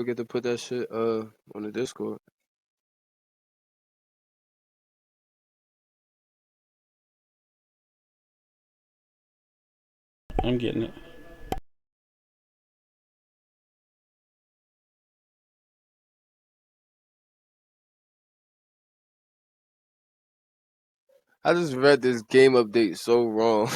forget to put that shit on the Discord. I'm getting it. I just read this game update so wrong.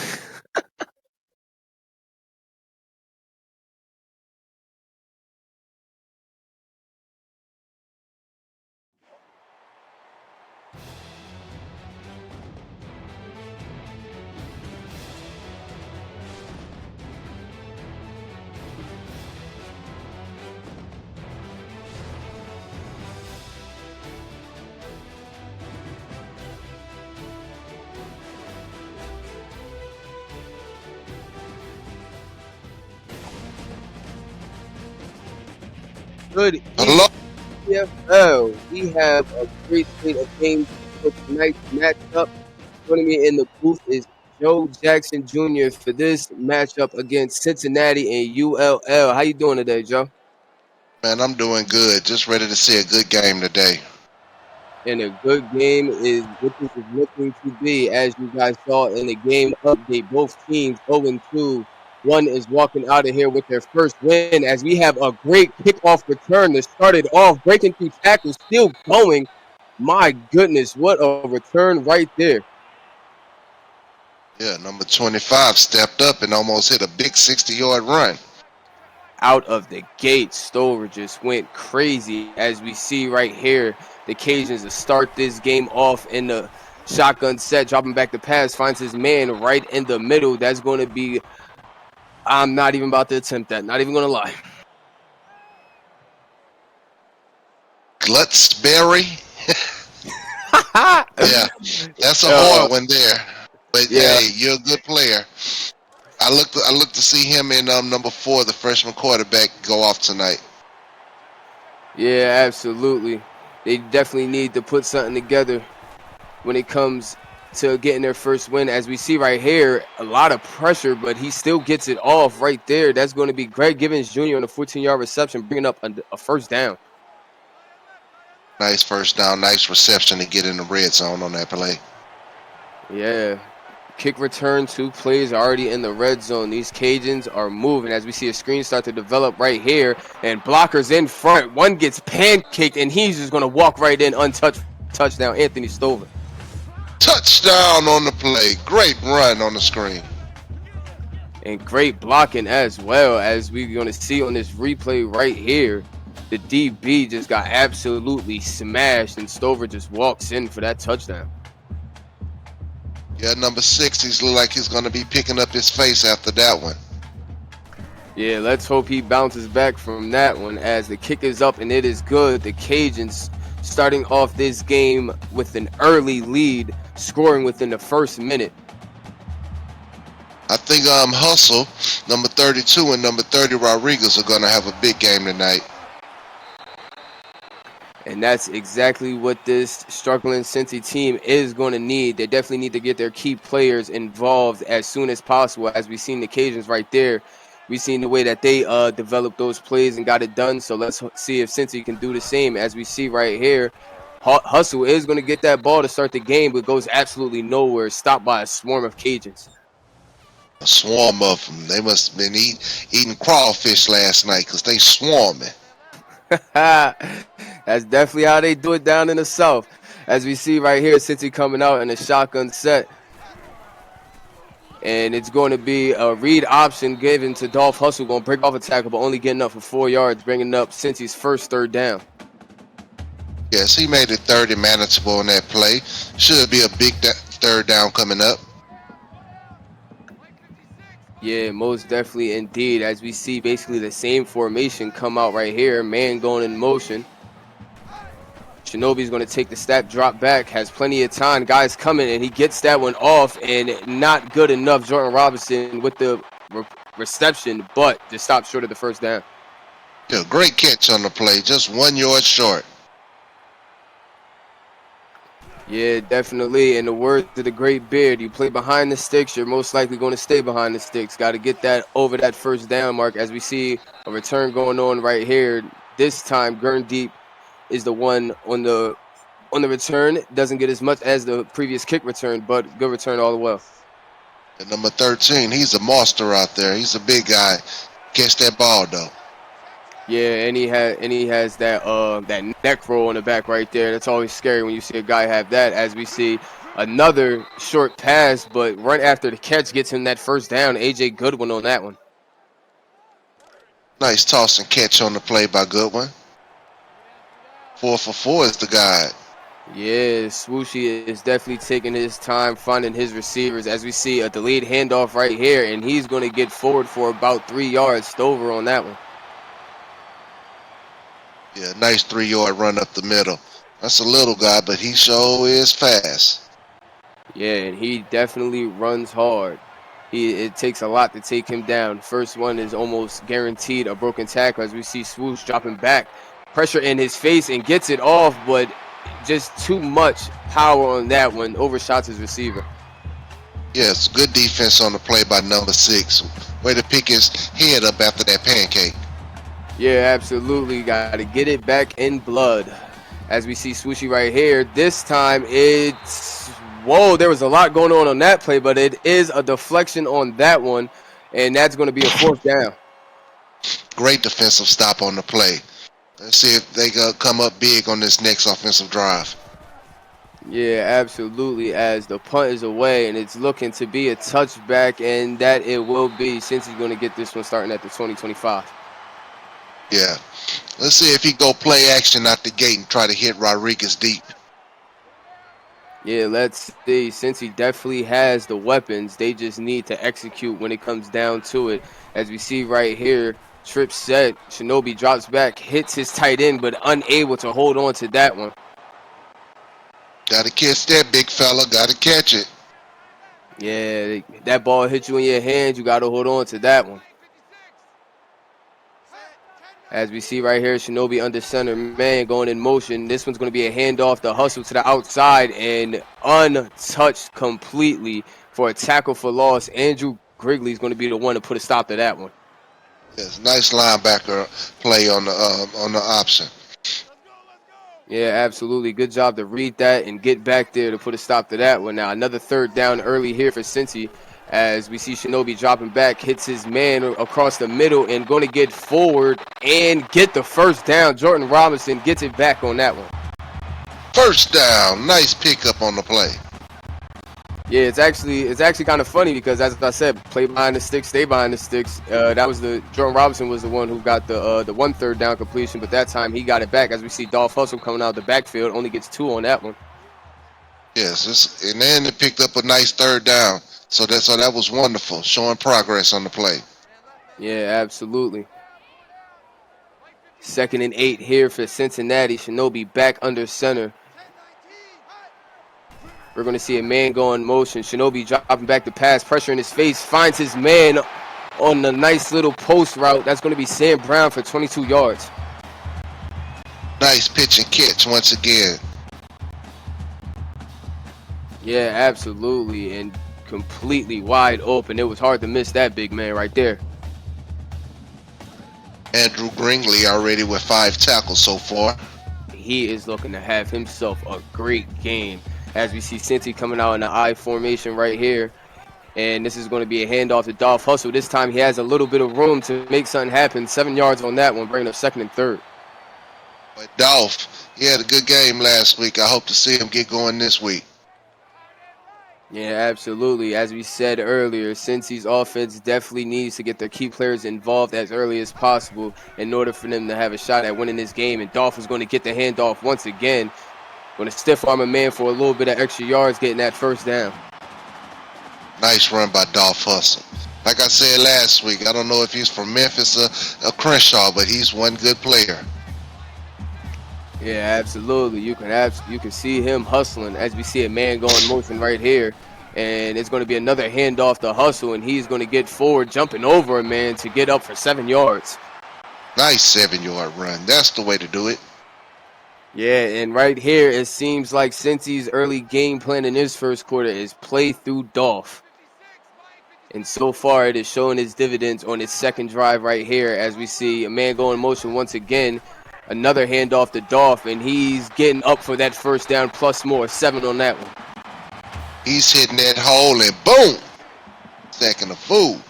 Good Hello. evening, ECFL. We have a great slate of games for tonight's matchup. Joining me in the booth is Joe Jackson Jr. for this matchup against Cincinnati and ULL. How you doing today, Joe? Man, I'm doing good. Just ready to see a good game today. And a good game is what this is looking to be. As you guys saw in the game update, both teams 0-2. One is walking out of here with their first win as we have a great kickoff return that started off breaking through tackles, still going. My goodness, what a return right there. Yeah, number 25 stepped up and almost hit a big 60-yard run. Out of the gate, Stover just went crazy as we see right here. The Cajuns to start this game off in the shotgun set, dropping back the pass, finds his man right in the middle. That's going to be, I'm not even about to attempt that, not even going to lie. Glutsberry. Yeah, that's a hard one there. But yeah, hey, you're a good player. I look to see him in number 4, the freshman quarterback, go off tonight. yeah, absolutely. They definitely need to put something together when it comes to getting their first win. As we see right here, a lot of pressure, but he still gets it off right there. That's going to be Greg Givens Jr. on a 14-yard reception, bringing up a first down. Nice first down, nice reception to get in the red zone on that play. Yeah. Kick return, 2 plays already in the red zone. These Cajuns are moving as we see a screen start to develop right here. And blockers in front. One gets pancaked, and he's just going to walk right in untouched. Touchdown, Anthony Stover. Touchdown on the play. Great run on the screen. And great blocking as well, as we're going to see on this replay right here. The DB just got absolutely smashed, and Stover just walks in for that touchdown. Yeah, number 6, he's look like he's going to be picking up his face after that one. Yeah, let's hope he bounces back from that one as the kick is up and it is good. The Cajuns starting off this game with an early lead, scoring within the first minute. I think Hustle, number 32, and number 30, Rodriguez, are going to have a big game tonight. And that's exactly what this struggling Cincy team is going to need. They definitely need to get their key players involved as soon as possible. As we've seen the Cajuns right there, we've seen the way that they developed those plays and got it done. So let's see if Cincy can do the same. As we see right here, Hustle is going to get that ball to start the game, but goes absolutely nowhere. Stopped by a swarm of Cajuns. A swarm of them. They must have been eating crawfish last night because they swarming. That's definitely how they do it down in the South. As we see right here, Cincy coming out in a shotgun set. And it's going to be a read option given to Dolph Hustle. Going to break off a tackle, but only getting up for 4 yards, bringing up Cincy's first third down. Yes, he made it 30 manageable in that play. Should be a big third down coming up. Yeah, most definitely indeed. As we see basically the same formation come out right here. Man going in motion. Shinobi's going to take the step, drop back, has plenty of time. Guys coming, and he gets that one off, and not good enough. Jordan Robinson with the reception, but just stopped short of the first down. Yeah, great catch on the play, just 1 yard short. Yeah, definitely. In the words of the great Beard, you play behind the sticks, you're most likely going to stay behind the sticks. Got to get that over that first down mark as we see a return going on right here. This time, Gurndeep is the one on the return. Doesn't get as much as the previous kick return, but good return all the way. And number 13, he's a monster out there. He's a big guy. Catch that ball though. Yeah, and he has that neck roll on the back right there. That's always scary when you see a guy have that. As we see another short pass, but right after the catch gets him that first down. AJ Goodwin on that one. Nice toss and catch on the play by Goodwin. 4 for 4 is the guy. Yeah, Swooshy is definitely taking his time finding his receivers. As we see a delayed handoff right here, and he's going to get forward for about 3 yards. Stover on that one. Yeah, nice 3-yard run up the middle. That's a little guy, but he sure is fast. Yeah, and he definitely runs hard. It takes a lot to take him down. First one is almost guaranteed a broken tackle as we see Swoosh dropping back. Pressure in his face and gets it off, but just too much power on that one. Overshots his receiver. Yes, good defense on the play by number 6. Way to pick his head up after that pancake. Yeah, absolutely. Got to get it back in blood. As we see Swooshy right here. This time it's... Whoa, there was a lot going on that play, but it is a deflection on that one, and that's going to be a 4th down. Great defensive stop on the play. Let's see if they come up big on this next offensive drive. Yeah, absolutely. As the punt is away, and it's looking to be a touchback, and that it will be, since he's going to get this one starting at the 20-25. Yeah. Let's see if he go play action out the gate and try to hit Rodriguez deep. Yeah, let's see. Since he definitely has the weapons, they just need to execute when it comes down to it. As we see right here, trip set. Shinobi drops back, hits his tight end, but unable to hold on to that one. Got to catch that, big fella. Got to catch it. Yeah, that ball hit you in your hands. You got to hold on to that one. As we see right here, Shinobi under center, man, going in motion. This one's going to be a handoff, the hustle to the outside, and untouched completely for a tackle for loss. Andrew Grigley is going to be the one to put a stop to that one. Yes, nice linebacker play on the option. Yeah, absolutely. Good job to read that and get back there to put a stop to that one. Now, another 3rd down early here for Cincy. As we see Shinobi dropping back, hits his man across the middle and going to get forward and get the first down. Jordan Robinson gets it back on that one. First down. Nice pickup on the play. Yeah, it's actually kind of funny because, as I said, play behind the sticks, stay behind the sticks. Jordan Robinson was the one who got the 1 3rd down completion, but that time he got it back. As we see Dolph Hustle coming out of the backfield, only gets 2 on that one. Yes, and then they picked up a nice 3rd down. So that was wonderful, showing progress on the play. Yeah, absolutely. 2nd and 8 here for Cincinnati. Shinobi back under center. We're going to see a man go in motion. Shinobi dropping back the pass, pressure in his face, finds his man on the nice little post route. That's going to be Sam Brown for 22 yards. Nice pitch and catch once again. Yeah, absolutely, and completely wide open. It was hard to miss that big man right there. Andrew Gringley already with 5 tackles so far. He is looking to have himself a great game. As we see Cincy coming out in the I formation right here. And this is going to be a handoff to Dolph Hustle. This time he has a little bit of room to make something happen. 7 yards on that one, bringing up 2nd and 3rd. But Dolph, he had a good game last week. I hope to see him get going this week. Yeah, absolutely. As we said earlier, Cincy's offense definitely needs to get their key players involved as early as possible in order for them to have a shot at winning this game. And Dolph is going to get the handoff once again. Going to stiff arm a man for a little bit of extra yards, getting that 1st down. Nice run by Dolph Hustle. Like I said last week, I don't know if he's from Memphis or Crenshaw, but he's one good player. Yeah, absolutely. You can see him hustling as we see a man go in motion right here. And it's going to be another handoff to Hustle, and he's going to get forward, jumping over a man to get up for 7 yards. Nice 7-yard run. That's the way to do it. Yeah, and right here, it seems like Cincy's early game plan in this 1st quarter is play through Dolph. And so far, it is showing its dividends on its 2nd drive right here as we see a man go in motion once again. Another handoff to Dolph, and he's getting up for that first down plus more. 7 on that one. He's hitting that hole and boom! Sacking the fool.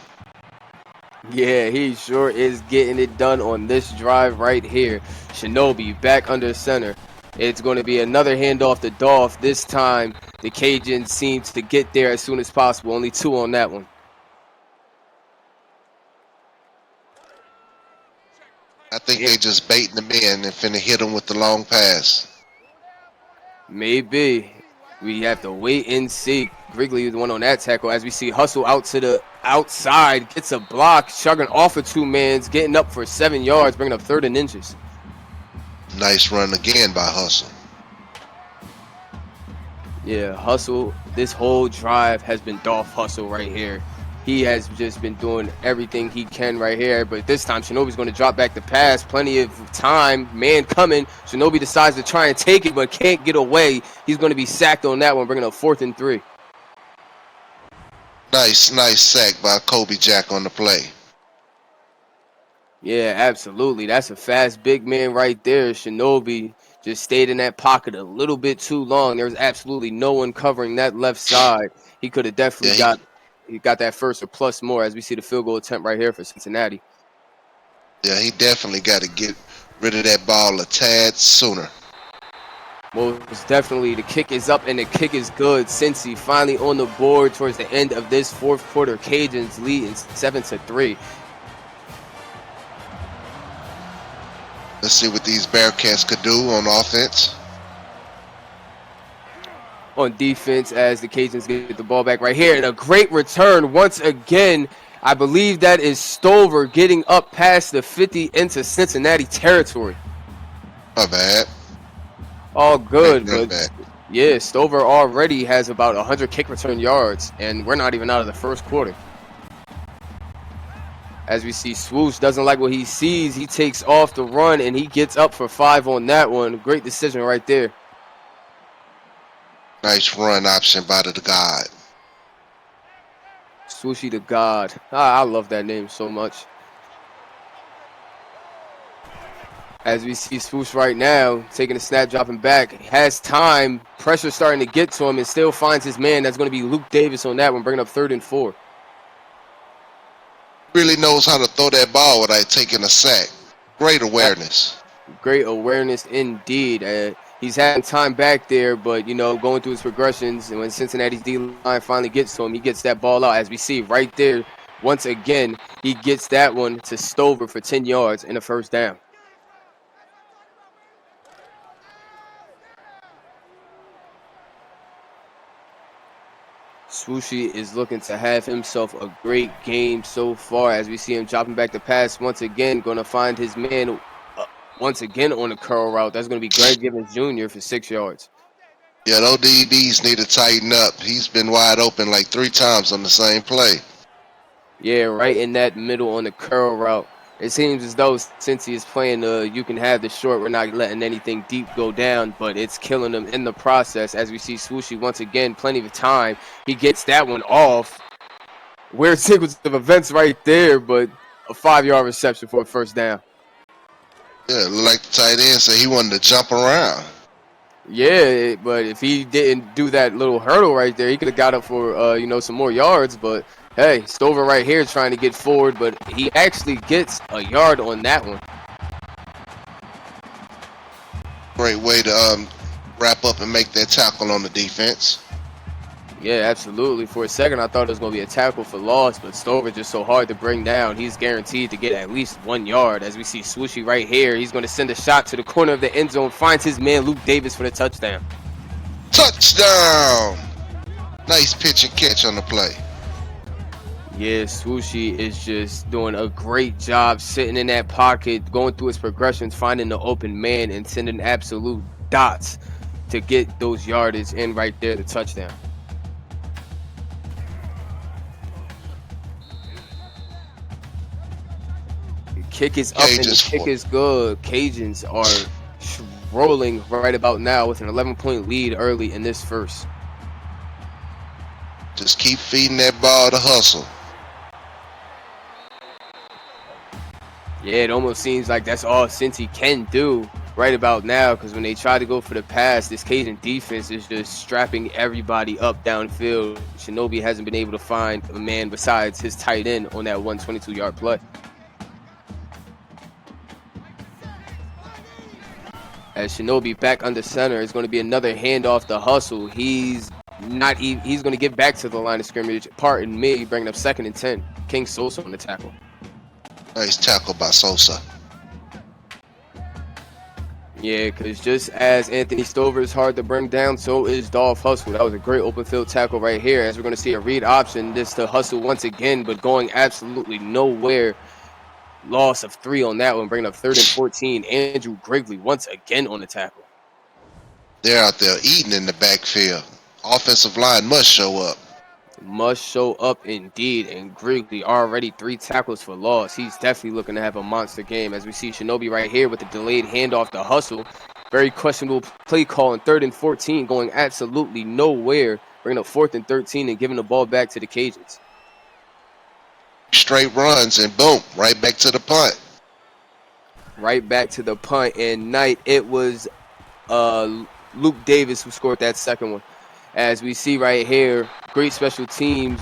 Yeah, he sure is getting it done on this drive right here. Shinobi back under center. It's going to be another handoff to Dolph. This time, the Cajuns seem to get there as soon as possible. Only 2 on that one. I think they just baiting him in and finna hit him with the long pass. Maybe. We have to wait and see. Grigley is the one on that tackle. As we see Hustle out to the outside, gets a block, chugging off of 2-mans, getting up for 7 yards, bringing up 3rd and inches. Nice run again by Hustle. Yeah, Hustle, this whole drive has been Dolph Hustle right here. He has just been doing everything he can right here, but this time Shinobi's going to drop back the pass. Plenty of time, man coming. Shinobi decides to try and take it, but can't get away. He's going to be sacked on that one, bringing up 4th and 3. Nice sack by Kobe Jack on the play. Yeah, absolutely. That's a fast big man right there. Shinobi just stayed in that pocket a little bit too long. There was absolutely no one covering that left side. He could have definitely got that first or plus more, as we see the field goal attempt right here for Cincinnati. Yeah, he definitely got to get rid of that ball a tad sooner. Most definitely. The kick is up and the kick is good. Cincy finally on the board towards the end of this 4th quarter. Cajuns lead in 7-3. Let's see what these Bearcats could do on offense. On defense, as the Cajuns get the ball back right here. And a great return once again. I believe that is Stover getting up past the 50 into Cincinnati territory. Not bad. All good, but bad. yeah, Stover already has about 100 kick return yards, and we're not even out of the first quarter. As we see, Swoosh doesn't like what he sees. He takes off the run, and he gets up for 5 on that one. Great decision right there. Nice run option by the God. Swooshy the God. I love that name so much. As we see Swoosh right now, taking a snap, dropping back. Has time. Pressure starting to get to him, and still finds his man. That's going to be Luke Davis on that one, bringing up 3rd and 4. Really knows how to throw that ball without taking a sack. Great awareness. Great awareness indeed. He's having time back there, but, going through his progressions, and when Cincinnati's D-line finally gets to him, he gets that ball out. As we see right there, once again, he gets that one to Stover for 10 yards and a first down. Swooshy is looking to have himself a great game so far, as we see him chopping back the pass once again, going to find his man once again on the curl route. That's going to be Greg Givens Jr. for 6 yards. Yeah, those DBs need to tighten up. He's been wide open like 3 times on the same play. Yeah, right in that middle on the curl route. It seems as though since he is playing you can have the short, we're not letting anything deep go down, but it's killing him in the process. As we see Swooshy once again, plenty of time. He gets that one off. Weird sequence of events right there, but a 5-yard reception for a first down. Yeah, look like the tight end said he wanted to jump around. Yeah, but if he didn't do that little hurdle right there, he could have got up for some more yards. But hey, Stover right here trying to get forward, but he actually gets a yard on that one. Great way to wrap up and make that tackle on the defense. Yeah, absolutely. For a second, I thought it was going to be a tackle for loss, but Stover just so hard to bring down. He's guaranteed to get at least 1 yard. As we see Swooshy right here, he's going to send a shot to the corner of the end zone, finds his man Luke Davis for the touchdown. Touchdown! Nice pitch and catch on the play. Yeah, Swooshy is just doing a great job sitting in that pocket, going through his progressions, finding the open man, and sending absolute dots to get those yardage in right there, the touchdown. Kick is up and the kick is good. Cajuns are rolling right about now with an 11-point lead early in this first. Just keep feeding that ball to Hustle. Yeah, it almost seems like that's all Cincy can do right about now, because when they try to go for the pass, this Cajun defense is just strapping everybody up downfield. Shinobi hasn't been able to find a man besides his tight end on that 122-yard play. As Shinobi back under center, is going to be another handoff to Hustle. He's going to get back to the line of scrimmage. Pardon me, bringing up 2nd and 10. King Sosa on the tackle. Nice tackle by Sosa. Yeah, because just as Anthony Stover is hard to bring down, so is Dolph Hustle. That was a great open field tackle right here. As we're going to see a read option, this to Hustle once again, but going absolutely nowhere. Loss of 3 on that one, bringing up 3rd and 14. Andrew Grigley once again on the tackle. They're out there eating in the backfield. Offensive line must show up. Must show up indeed, and Grigley already 3 tackles for loss. He's definitely looking to have a monster game, as we see Shinobi right here with the delayed handoff to Hustle. Very questionable play call on 3rd and 14, going absolutely nowhere, bringing up 4th and 13 and giving the ball back to the Cajuns. Straight runs and boom, right back to the punt. Right back to the punt, and Knight, it was Luke Davis who scored that second one. As we see right here, great special teams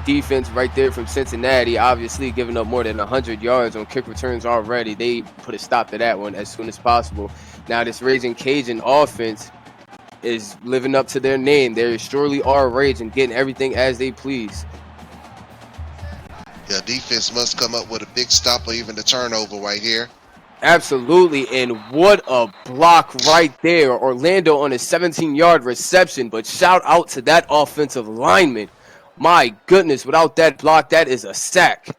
defense right there from Cincinnati, obviously giving up more than 100 yards on kick returns already. They put a stop to that one as soon as possible. Now this Raging Cajun offense is living up to their name. They surely are raging, getting everything as they please. Yeah, defense must come up with a big stop or even the turnover right here. Absolutely, and what a block right there. Orlando on a 17-yard reception, but shout out to that offensive lineman. My goodness, without that block, that is a sack.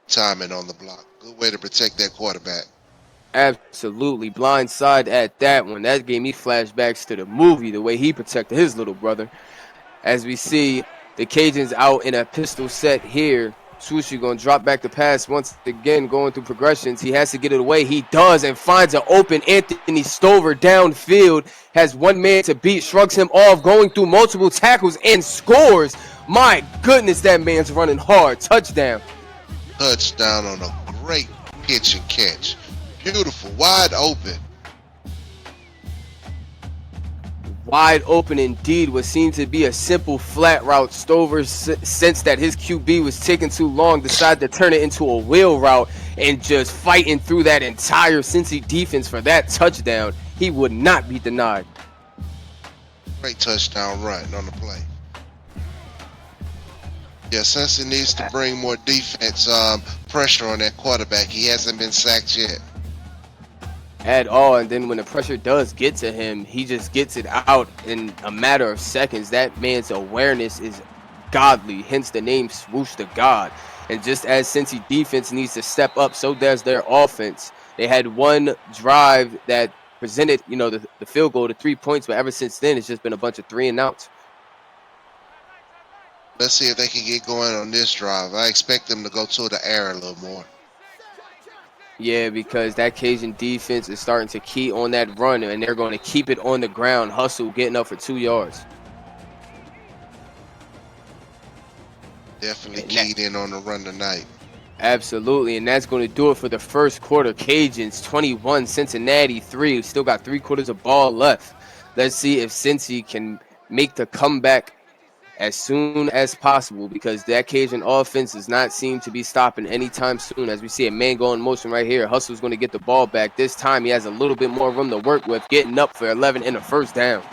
Timing on the block. Good way to protect that quarterback. Absolutely, blindside at that one. That gave me flashbacks to the movie, the way he protected his little brother. As we see the Cajuns out in a pistol set here. Swooshi going to drop back the pass once again, going through progressions. He has to get it away. He does, and finds an open Anthony Stover downfield. Has one man to beat, shrugs him off, going through multiple tackles, and scores. My goodness, that man's running hard. Touchdown. Touchdown on a great pitch and catch. Beautiful, wide open. Wide open indeed. What seemed to be a simple flat route. Stover sensed that his QB was taking too long, decided to turn it into a wheel route and just fighting through that entire Cincy defense for that touchdown. He would not be denied. Great touchdown run on the play. Yeah, Cincy needs to bring more defense pressure on that quarterback. He hasn't been sacked yet. At all, and then when the pressure does get to him, he just gets it out in a matter of seconds. That man's awareness is godly, hence the name Swoosh the God. And just as Cincy defense needs to step up, so does their offense. They had one drive that presented, the field goal to 3 points, but ever since then, it's just been a bunch of 3 and outs. Let's see if they can get going on this drive. I expect them to go to the air a little more. Yeah, because that Cajun defense is starting to key on that run, and they're going to keep it on the ground. Hustle getting up for 2 yards. Definitely keyed in on the run tonight. Absolutely, and that's going to do it for the first quarter. Cajuns 21, Cincinnati 3. Still got 3 quarters of ball left. Let's see if Cincy can make the comeback as soon as possible, because that Cajun offense does not seem to be stopping anytime soon. As we see a man go in motion right here, Hustle's going to get the ball back. This time he has a little bit more room to work with, getting up for 11 and a first down.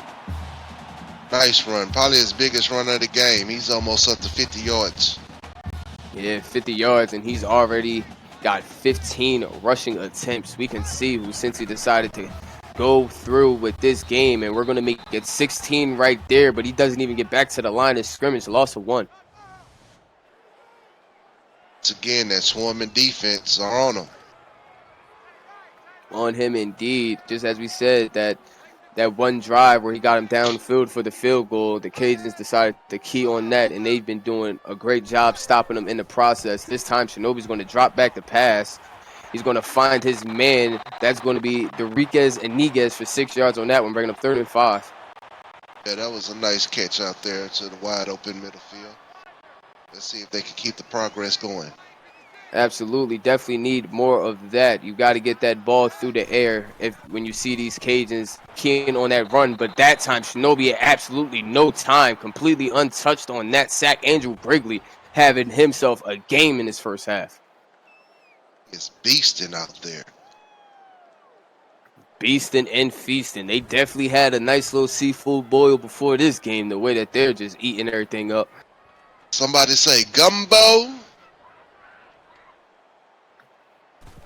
Nice run, probably his biggest run of the game. He's almost up to 50 yards. Yeah, 50 yards, and he's already got 15 rushing attempts. We can see who Cincy decided to go through with this game, and we're going to make it 16 right there, but he doesn't even get back to the line of scrimmage. Loss of 1. Once again, that swarming defense are on him. On him indeed. Just as we said, that one drive where he got him downfield for the field goal, the Cajuns decided to key on that, and they've been doing a great job stopping him in the process. This time Shinobi's going to drop back the pass. He's going to find his man. That's going to be Deriquez Iniguez for 6 yards on that one, bringing up 3rd and 5. Yeah, that was a nice catch out there to the wide open middle field. Let's see if they can keep the progress going. Absolutely, definitely need more of that. You got to get that ball through the air if when you see these Cajuns keying on that run. But that time, Shinobi had absolutely no time, completely untouched on that sack. Andrew Brigley having himself a game in his first half. It's beasting out there. Beasting and feasting. They definitely had a nice little seafood boil before this game, the way that they're just eating everything up. Somebody say gumbo.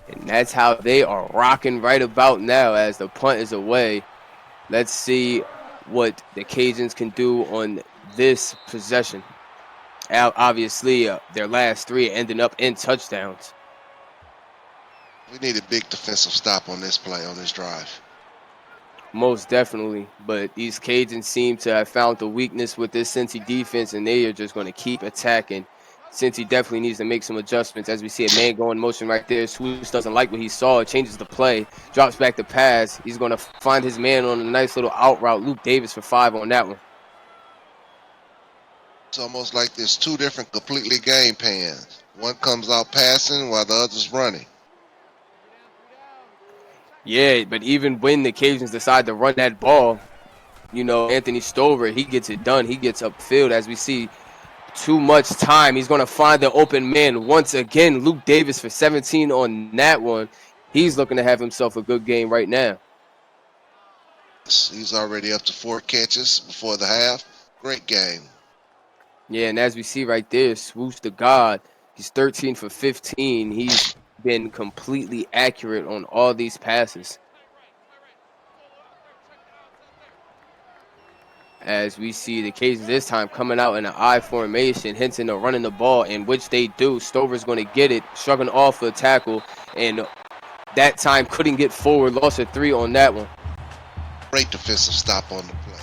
And that's how they are rocking right about now as the punt is away. Let's see what the Cajuns can do on this possession. Obviously, their last three ending up in touchdowns. We need a big defensive stop on this play, on this drive. Most definitely. But these Cajuns seem to have found the weakness with this Cincy defense, and they are just going to keep attacking. Cincy definitely needs to make some adjustments. As we see a man go in motion right there. Swoosh doesn't like what he saw. Changes the play. Drops back the pass. He's going to find his man on a nice little out route. Luke Davis for 5 on that one. It's almost like there's two different completely game plans. One comes out passing while the other's running. Yeah, but even when the Cajuns decide to run that ball, you know, Anthony Stover, he gets it done. He gets upfield. As we see, too much time. He's going to find the open man once again. Luke Davis for 17 on that one. He's looking to have himself a good game right now. He's already up to 4 catches before the half. Great game. Yeah, and as we see right there, Swoosh the God, he's 13 for 15. He's been completely accurate on all these passes. As we see the Cajuns this time coming out in an I formation, hinting to running the ball, in which they do. Stover's going to get it, shrugging off a tackle, and that time couldn't get forward. Lost a 3 on that one. Great defensive stop on the play.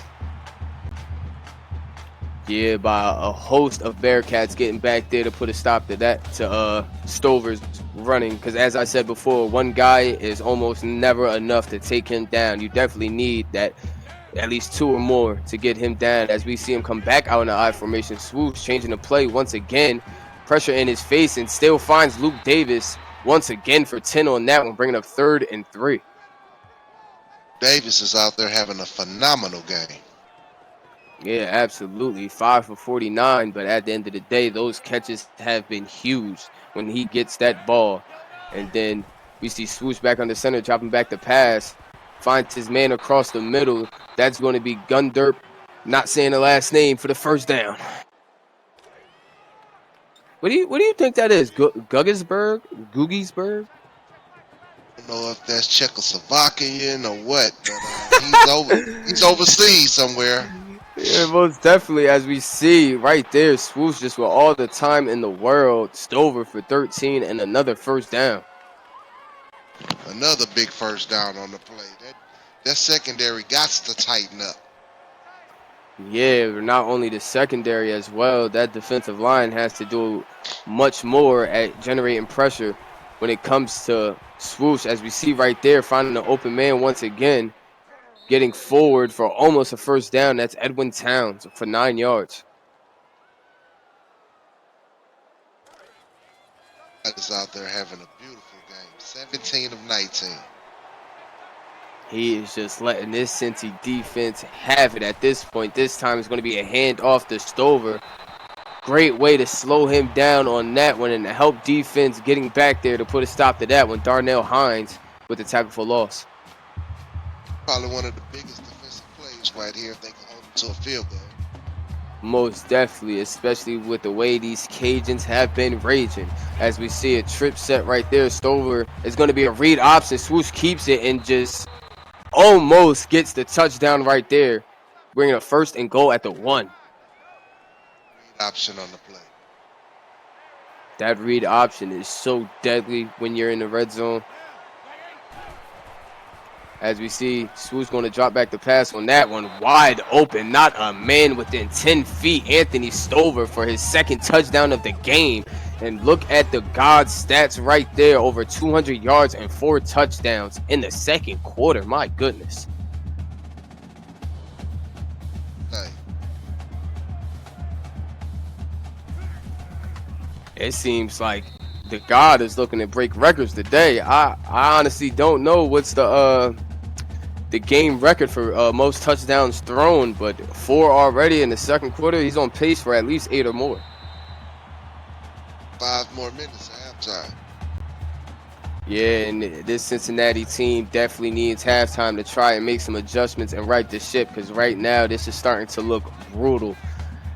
Yeah, by a host of Bearcats getting back there to put a stop to that, to Stover's running. Because as I said before, one guy is almost never enough to take him down. You definitely need that. At least 2 or more to get him down. As we see him come back out in the I formation. Swoosh changing the play once again. Pressure in his face and still finds Luke Davis once again for 10 on that one, bringing up 3rd and 3. Davis is out there having a phenomenal game. Yeah, absolutely. 5 for 49, but at the end of the day, those catches have been huge when he gets that ball. And then we see Swoosh back on the center, dropping back the pass. Finds his man across the middle. That's going to be Gunderp, not saying the last name, for the first down. What do you think that is? Guggisburg? Googiesburg? I don't know if that's Czechoslovakian or what, but he's overseas somewhere. Yeah, most definitely. As we see right there, Swoosh just with all the time in the world. Stover for 13 and another first down. Another big first down on the play. That secondary got to tighten up. Yeah, not only the secondary as well, that defensive line has to do much more at generating pressure when it comes to Swoosh. As we see right there, finding an open man once again, getting forward for almost a first down. That's Edwin Towns for 9 yards. Is out there having a beautiful game. 17 of 19. He is just letting this Cincy defense have it at this point. This time it's going to be a handoff to Stover. Great way to slow him down on that one and to help defense getting back there to put a stop to that one. Darnell Hines with the tackle for loss. Probably one of the biggest defensive plays right here if they can hold him to a field goal. Most definitely, especially with the way these Cajuns have been raging. As we see a trip set right there, Stover is going to be a read option. Swoosh keeps it and just almost gets the touchdown right there, bringing a 1st and goal at the 1. Read option on the play. That read option is so deadly when you're in the red zone. As we see, Swoosh going to drop back the pass on that one. Wide open, not a man within 10 feet. Anthony Stover for his 2nd touchdown of the game. And look at the God stats right there. Over 200 yards and 4 touchdowns in the 2nd quarter. My goodness. Hey. It seems like the God is looking to break records today. I honestly don't know what's the game record for most touchdowns thrown, but 4 already in the second quarter. He's on pace for at least 8 or more. 5 more minutes at halftime. Yeah, and this Cincinnati team definitely needs halftime to try and make some adjustments and right the ship, because right now this is starting to look brutal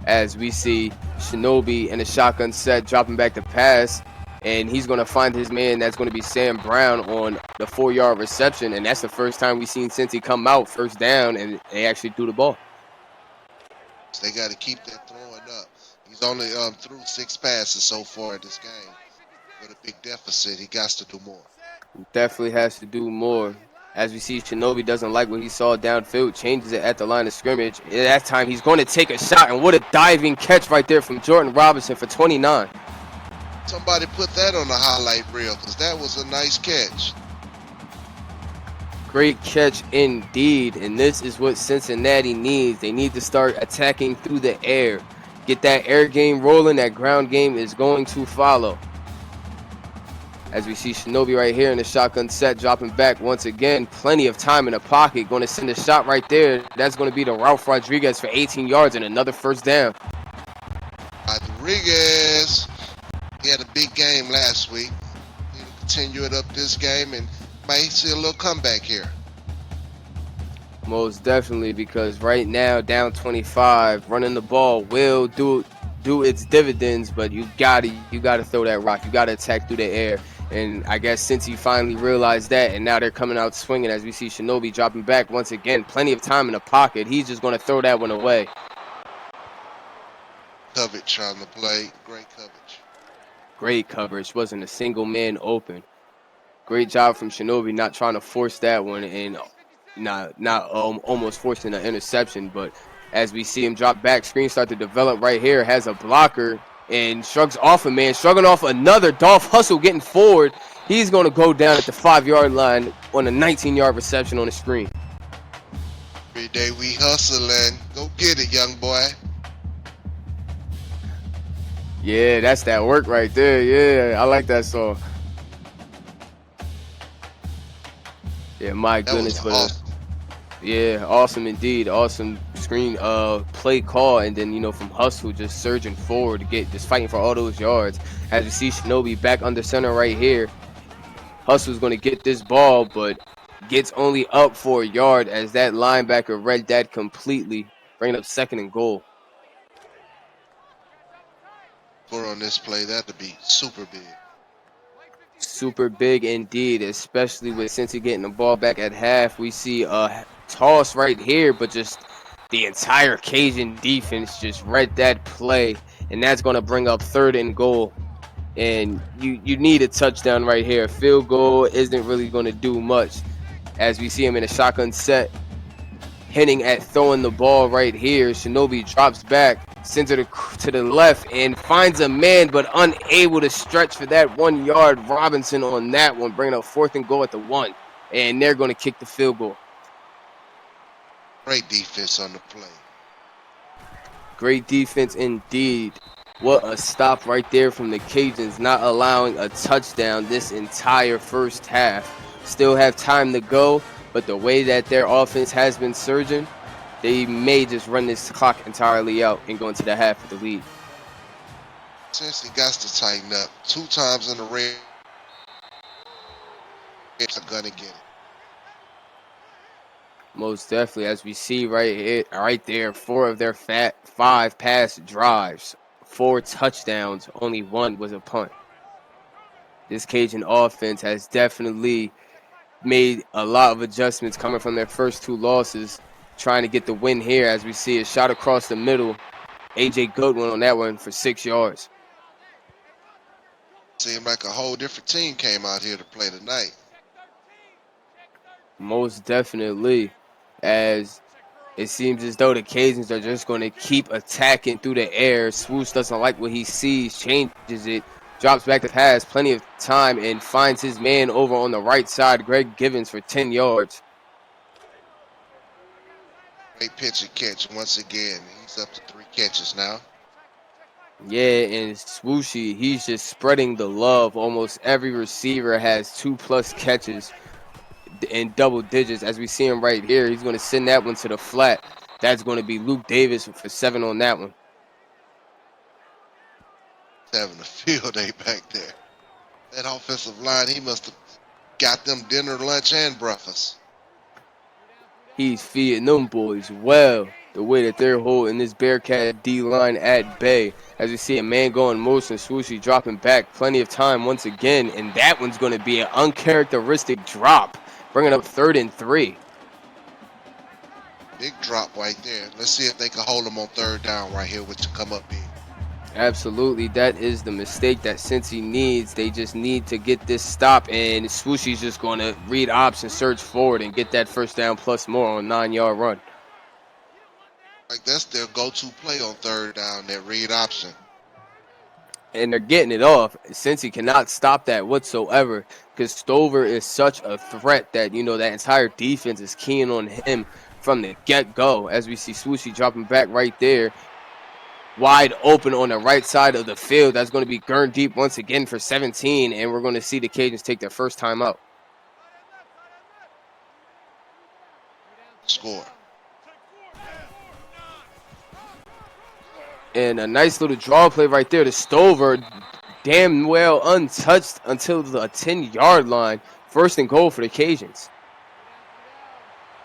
as we see Shinobi in a shotgun set dropping back to pass, and he's going to find his man. That's going to be Sam Brown on the 4-yard reception, and that's the first time we've seen Cincy come out first down, and they actually threw the ball. So they got to keep that throwing up. He's only threw 6 passes so far in this game. With a big deficit, he got to do more. Definitely has to do more. As we see, Shinobi doesn't like what he saw downfield, changes it at the line of scrimmage. At that time, he's going to take a shot, and what a diving catch right there from Jordan Robinson for 29. Somebody put that on the highlight reel because that was a nice catch. Great catch indeed, and this is what Cincinnati needs. They need to start attacking through the air. Get that air game rolling. That ground game is going to follow. As we see Shinobi right here in the shotgun set, dropping back once again. Plenty of time in the pocket. Going to send a shot right there. That's going to be to Ralph Rodriguez for 18 yards and another first down. Rodriguez, he had a big game last week. He'll continue it up this game and might see a little comeback here. Most definitely, because right now, down 25, running the ball will do its dividends, but you gotta throw that rock. You gotta attack through the air. And I guess since he finally realized that, and now they're coming out swinging as we see Shinobi dropping back once again. Plenty of time in the pocket. He's just going to throw that one away. Coverage on the play. Great coverage. Great coverage. Wasn't a single man open. Great job from Shinobi not trying to force that one and not almost forcing an interception. But as we see him drop back, screen start to develop right here. Has a blocker. And shrugs off a man, shrugging off another. Dolph Hustle getting forward. He's going to go down at the 5-yard line on a 19-yard reception on the screen. Every day we hustling. Go get it, young boy. Yeah, that's that work right there. Yeah, I like that song. Yeah, my goodness. That was awesome. Yeah, awesome indeed. Awesome screen play call, and then from Hustle just surging forward to just fighting for all those yards. As we see Shinobi back under center right here. Hustle's going to get this ball, but gets only up for a yard as that linebacker read that completely, bringing up 2nd and goal. For on this play, that'd be super big. Super big indeed, especially with Cincy getting the ball back at half. We see a toss right here, but just the entire Cajun defense just read that play, and that's going to bring up 3rd and goal. And you need a touchdown right here. A field goal isn't really going to do much, as we see him in a shotgun set, hinting at throwing the ball right here. Shinobi drops back, sends it to the left, and finds a man, but unable to stretch for that 1 yard. Robinson on that one, bringing up 4th and goal at the 1, and they're going to kick the field goal. Great defense on the play. Great defense indeed. What a stop right there from the Cajuns, not allowing a touchdown this entire first half. Still have time to go, but the way that their offense has been surging, they may just run this clock entirely out and go into the half with the lead. Since he got to tighten up 2 times in the red, it's gonna get it. Most definitely, as we see right there, 4 of their 5 pass drives, 4 touchdowns, only 1 was a punt. This Cajun offense has definitely made a lot of adjustments coming from their first 2 losses, trying to get the win here. As we see a shot across the middle, A.J. Goodwin on that one for 6 yards. Seemed like a whole different team came out here to play tonight. Most definitely, as it seems as though the Cajuns are just going to keep attacking through the air. Swoosh doesn't like what he sees, changes it, drops back to pass, plenty of time, and finds his man over on the right side, Greg Givens, for 10 yards. Great pitch and catch once again. He's up to 3 catches now. Yeah, and Swooshy, he's just spreading the love. Almost every receiver has 2+ catches in double digits. As we see him right here, he's going to send that one to the flat. That's going to be Luke Davis for 7 on that one. Having a field day back there. That offensive line, he must have got them dinner, lunch, and breakfast. He's feeding them boys well. The way that they're holding this Bearcat D line at bay. As we see a man going motion, Swooshy dropping back. Plenty of time once again. And that one's going to be an uncharacteristic drop, bringing up 3rd and 3. Big drop right there. Let's see if they can hold them on 3rd down right here, which come up big. Absolutely, that is the mistake that Cincy needs. They just need to get this stop, and Swooshy's just going to read ops and search forward and get that 1st down plus more on a 9-yard run. Like that's their go-to play on 3rd down, that read option. And they're getting it off. Cincy cannot stop that whatsoever because Stover is such a threat that, that entire defense is keying on him from the get-go. As we see Swooshy dropping back right there, wide open on the right side of the field. That's going to be Gurn deep once again for 17, and we're going to see the Cajuns take their first time out. Score. And a nice little draw play right there to Stover. Damn well untouched until the 10-yard line. 1st and goal for the Cajuns.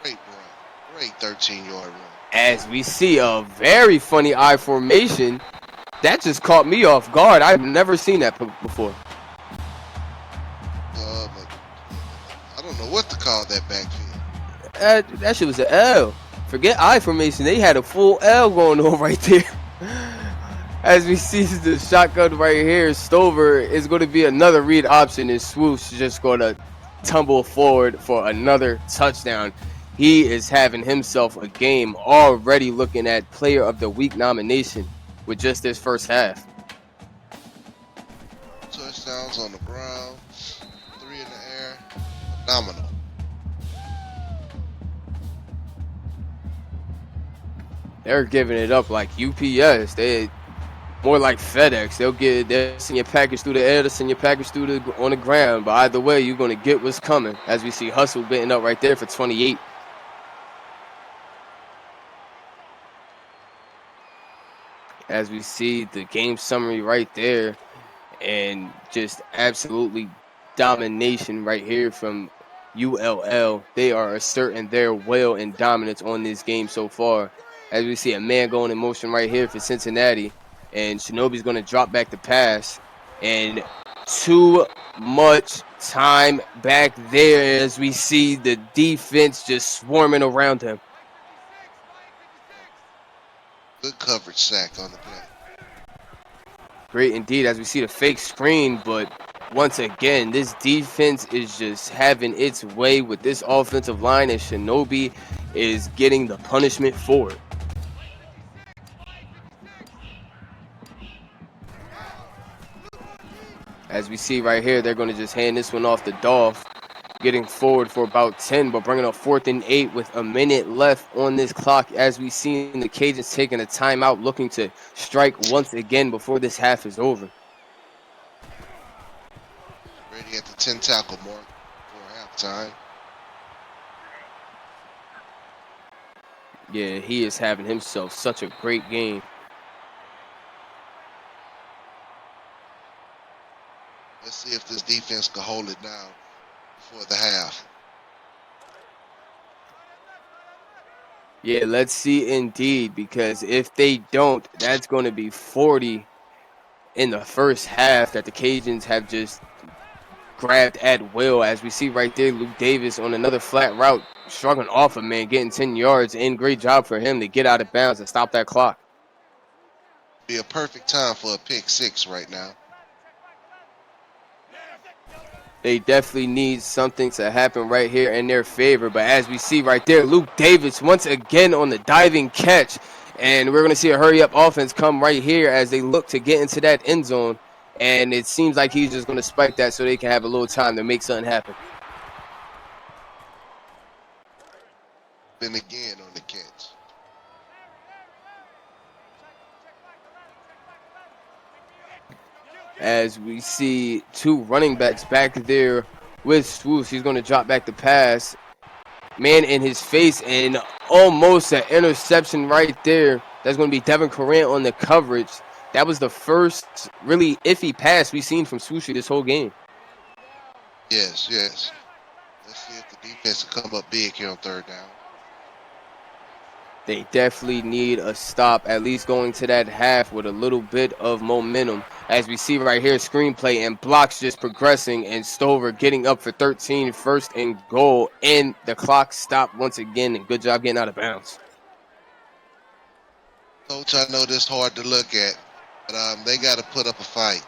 Great run. Great 13-yard run. As we see a very funny I formation. That just caught me off guard. I've never seen that before. I don't know what to call that backfield. That shit was an L. Forget I formation. They had a full L going on right there. As we see the shotgun right here, Stover is going to be another read option, and Swoosh just going to tumble forward for another touchdown. He is having himself a game, already looking at Player of the Week nomination with just this first half. Touchdowns on the ground, 3 in the air, phenomenal. They're giving it up like UPS. They more like FedEx. They'll send your package through the air, they'll send your package on the ground. But either way, you're going to get what's coming. As we see Hustle betting up right there for 28. As we see the game summary right there, and just absolutely domination right here from ULL. They are asserting their will and dominance on this game so far. As we see a man going in motion right here for Cincinnati, and Shinobi's going to drop back the pass, and too much time back there as we see the defense just swarming around him. Good coverage sack on the play. Great indeed, as we see the fake screen, but once again, this defense is just having its way with this offensive line, and Shinobi is getting the punishment for it. As we see right here, they're going to just hand this one off to Dolph, getting forward for about 10, but bringing up 4th and 8 with a minute left on this clock. As we see the Cajuns taking a timeout, looking to strike once again before this half is over. Ready at the 10 tackle mark for halftime. Yeah, he is having himself such a great game. Let's see if this defense can hold it down before the half. Yeah, let's see indeed, because if they don't, that's going to be 40 in the first half that the Cajuns have just grabbed at will. As we see right there, Luke Davis on another flat route, struggling off a man, getting 10 yards, and great job for him to get out of bounds and stop that clock. Be a perfect time for a pick 6 right now. They definitely need something to happen right here in their favor. But as we see right there, Luke Davis once again on the diving catch. And we're going to see a hurry-up offense come right here as they look to get into that end zone. And it seems like he's just going to spike that so they can have a little time to make something happen. And again on the catch. as we see two running backs back there with Swoosh. He's going to drop back the pass. Man in his face, and almost an interception right there. That's going to be Devin Corrant on the coverage. That was the first really iffy pass we've seen from Swooshy this whole game. Yes, yes. Let's see if the defense can come up big here on third down. They definitely need a stop, at least going to that half with a little bit of momentum. As we see right here, screenplay and blocks just progressing, and Stover getting up for 13, first and goal, and the clock stopped once again, and good job getting out of bounds. Coach, I know this hard to look at, but they got to put up a fight.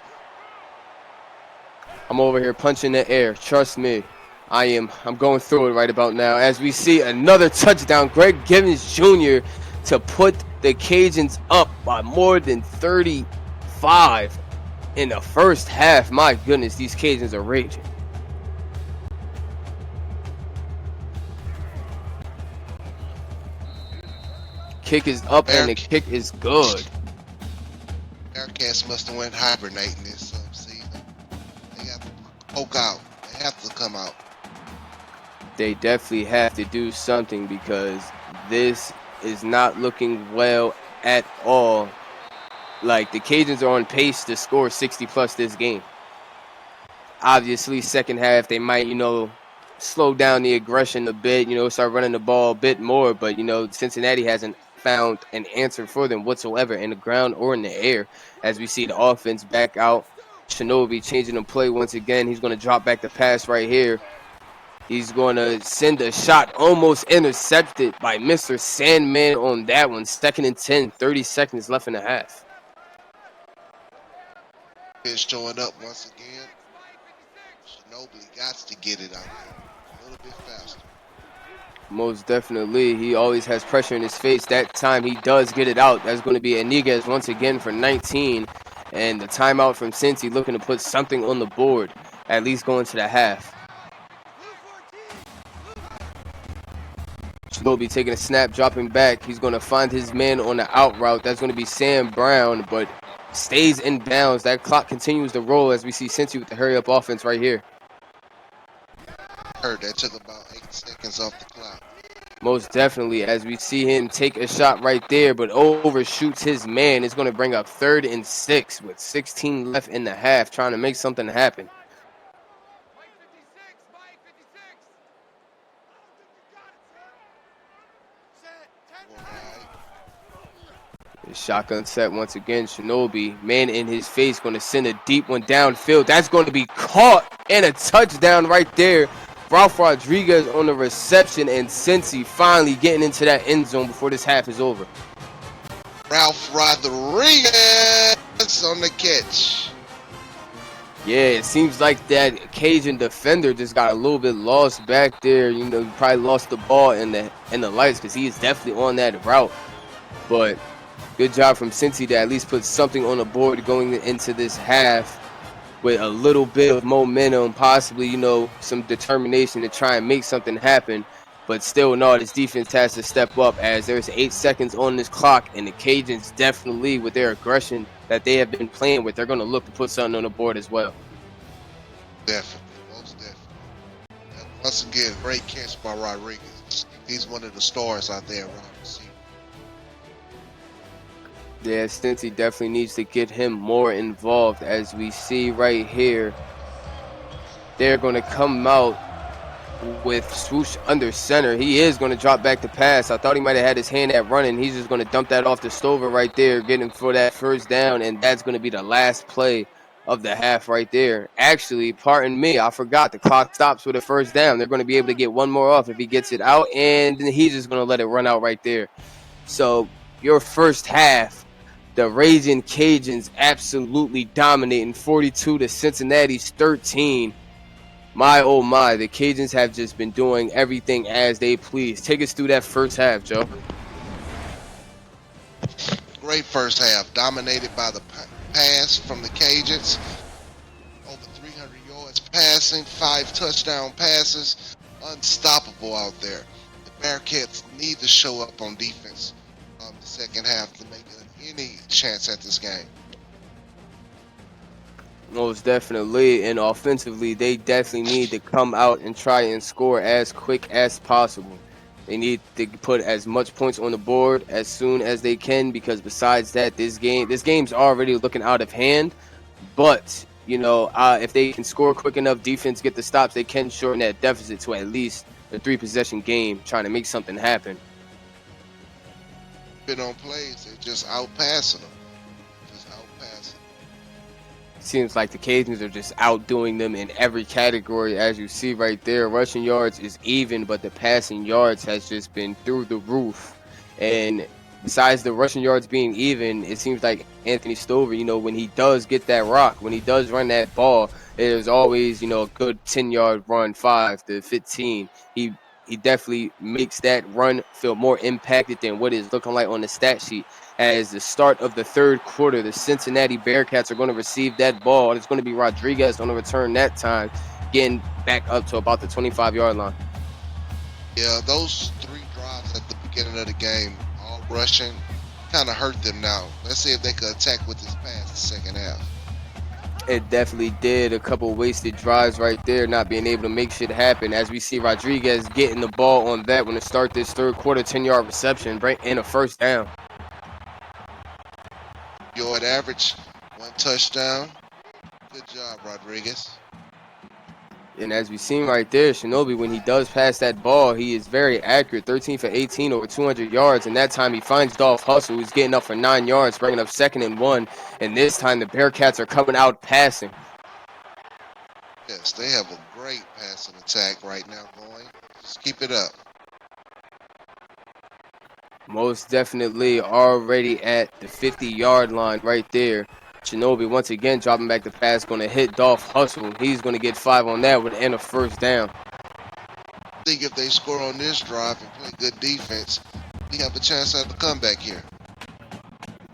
I'm over here punching the air. Trust me. I'm going through it right about now. As we see another touchdown, Greg Givens Jr. to put the Cajuns up by more than 35 in the first half. My goodness, these Cajuns are raging. Kick is up and the kick is good. Bearcats must have went hibernating this season. They got to poke out. They have to come out. They definitely have to do something because this is not looking well at all. Like, the Cajuns are on pace to score 60 plus this game. Obviously, second half, they might, slow down the aggression a bit, start running the ball a bit more. But, Cincinnati hasn't found an answer for them whatsoever in the ground or in the air. As we see the offense back out, Shinobi changing the play once again. He's going to drop back the pass right here. He's going to send a shot almost intercepted by Mr. Sandman on that one. 2nd and 10, 30 seconds left in the half. Pitch showing up once again. Shinobi got to get it out there a little bit faster. Most definitely. He always has pressure in his face. That time he does get it out. That's going to be Iniguez once again for 19. And the timeout from Cincy looking to put something on the board, at least going to the half. Shinobi taking a snap, dropping back. He's going to find his man on the out route. That's going to be Sam Brown, but stays in bounds. That clock continues to roll as we see Cincy with the hurry-up offense right here. Heard that took about 8 seconds off the clock. Most definitely, as we see him take a shot right there, but overshoots his man. It's going to bring up 3rd and 6 with 16 left in the half, trying to make something happen. Shotgun set once again. Shinobi, man in his face, going to send a deep one downfield. That's going to be caught and a touchdown right there. Ralph Rodriguez on the reception, and Cincy finally getting into that end zone before this half is over. Ralph Rodriguez on the catch. Yeah, it seems like that Cajun defender just got a little bit lost back there. He probably lost the ball in the lights because he is definitely on that route. But good job from Cincy to at least put something on the board going into this half with a little bit of momentum, possibly, some determination to try and make something happen. But still, no, this defense has to step up as there's 8 seconds on this clock, and the Cajuns definitely, with their aggression that they have been playing with, they're going to look to put something on the board as well. Definitely, most definitely. And once again, great catch by Rodriguez. He's one of the stars out there around the scene. Yeah, Cincy definitely needs to get him more involved. As we see right here, they're going to come out with Swoosh under center. He is going to drop back the pass. I thought he might have had his hand at running. He's just going to dump that off to Stover right there, getting for that first down, and that's going to be the last play of the half right there. Actually, pardon me, I forgot. The clock stops with a first down. They're going to be able to get one more off if he gets it out, and he's just going to let it run out right there. So your first half, the Raging Cajuns absolutely dominating, 42 to Cincinnati's 13. My, oh my, the Cajuns have just been doing everything as they please. Take us through that first half, Joe. Great first half, dominated by the pass from the Cajuns. Over 300 yards passing, 5 touchdown passes. Unstoppable out there. The Bearcats need to show up on defense the second half to make any chance at this game. Most definitely, and offensively, they definitely need to come out and try and score as quick as possible. They need to put as much points on the board as soon as they can, because besides that, this game's already looking out of hand. But if they can score quick enough, defense get the stops, they can shorten that deficit to at least a 3 possession game, trying to make something happen. Been on plays, they're just outpassing them. Just outpassing. Seems like the Cajuns are just outdoing them in every category, as you see right there. Rushing yards is even, but the passing yards has just been through the roof. And besides the rushing yards being even, it seems like Anthony Stover, when he does get that rock, when he does run that ball, there's always, a good 10-yard run, 5 to 15. He definitely makes that run feel more impacted than what is looking like on the stat sheet. As the start of the third quarter, the Cincinnati Bearcats are going to receive that ball. It's going to be Rodriguez on the return that time, getting back up to about the 25-yard line. Yeah, those 3 drives at the beginning of the game, all rushing, kind of hurt them now. Let's see if they could attack with this pass the second half. It definitely did. A couple wasted drives right there, not being able to make shit happen. As we see Rodriguez getting the ball on that one to start this third quarter, 10-yard reception, and a first down. Yard average, 1 touchdown. Good job, Rodriguez. And as we've seen right there, Shinobi, when he does pass that ball, he is very accurate. 13 for 18, over 200 yards. And that time he finds Dolph Hustle, who's getting up for 9 yards, bringing up 2nd and 1. And this time the Bearcats are coming out passing. Yes, they have a great passing attack right now going. Just keep it up. Most definitely already at the 50-yard line right there. Shinobi once again dropping back the pass, going to hit Dolph Hustle. He's going to get 5 on that one and a first down. I think if they score on this drive and play good defense, we have a chance at the comeback here.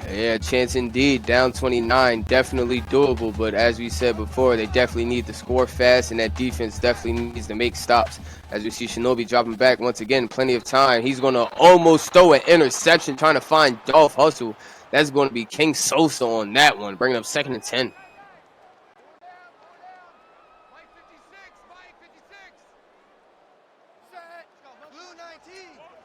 Yeah, chance indeed. Down 29, definitely doable. But as we said before, they definitely need to score fast, and that defense definitely needs to make stops. As we see Shinobi dropping back once again, plenty of time. He's going to almost throw an interception, trying to find Dolph Hustle. That's going to be King Sosa on that one, bringing up 2nd and 10.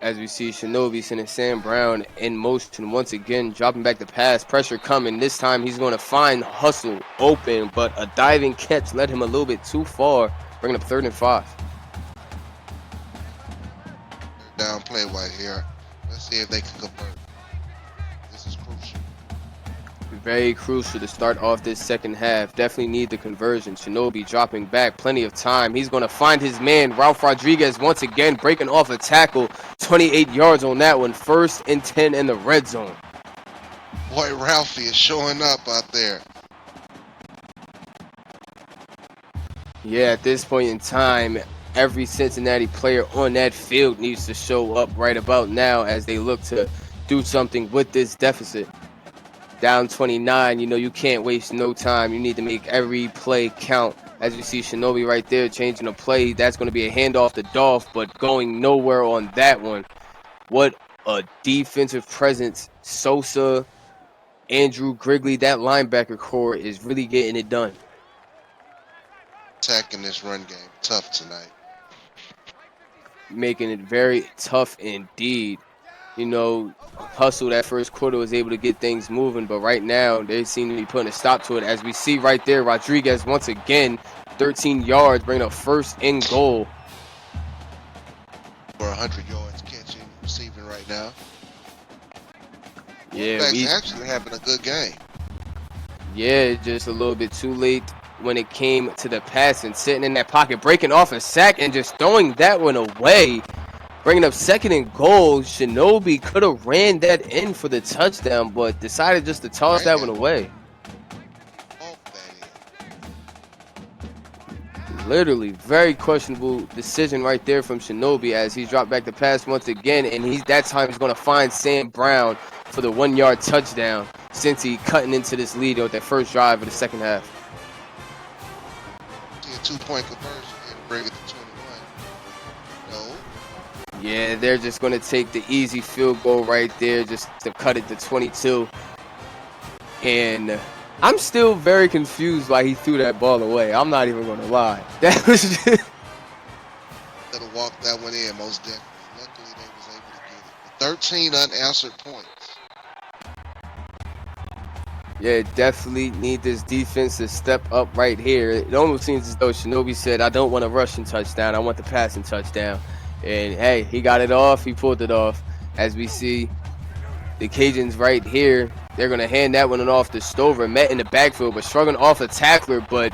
As we see Shinobi sending Sam Brown in motion once again, dropping back the pass, pressure coming. This time he's going to find Hustle open, but a diving catch led him a little bit too far, bringing up 3rd and 5. Down play right here. Let's see if they can convert. This is crucial. Very crucial to start off this second half. Definitely need the conversion. Shinobi dropping back, plenty of time. He's going to find his man, Ralph Rodriguez, once again breaking off a tackle. 28 yards on that one. 1st and 10 in the red zone. Boy, Ralphie is showing up out there. Yeah, at this point in time, every Cincinnati player on that field needs to show up right about now as they look to do something with this deficit. Down 29, you can't waste no time. You need to make every play count. As you see Shinobi right there changing the play, that's going to be a handoff to Dolph, but going nowhere on that one. What a defensive presence. Sosa, Andrew Grigley, that linebacker core is really getting it done. Attacking this run game, tough tonight. Making it very tough indeed. Hustle that first quarter was able to get things moving, but right now they seem to be putting a stop to it. As we see right there, Rodriguez once again, 13 yards, bringing up 1st and goal. For 100 yards catching, receiving right now. Yeah, we actually having a good game. Yeah, just a little bit too late when it came to the pass and sitting in that pocket, breaking off a sack and just throwing that one away. Bringing up 2nd and goal. Shinobi could have ran that in for the touchdown, but decided just to toss that one away. Literally, very questionable decision right there from Shinobi as he dropped back the pass once again, and that time he's going to find Sam Brown for the 1-yard touchdown, since he cutting into this lead with that first drive of the second half. See a 2-point conversion and bring it to 21. No. Yeah, they're just going to take the easy field goal right there just to cut it to 22. And I'm still very confused why he threw that ball away. I'm not even gonna lie. That was just, Could have walked that one in, most definitely. Luckily, they was able to get it. 13 unanswered points. yeah, definitely need this defense to step up right here. It almost seems as though Shinobi said, I don't want a rushing touchdown. I want the passing touchdown. And hey, he got it off. He pulled it off. As we see the Cajuns right here, they're going to hand that one off to Stover. Met in the backfield, but struggling off a tackler. But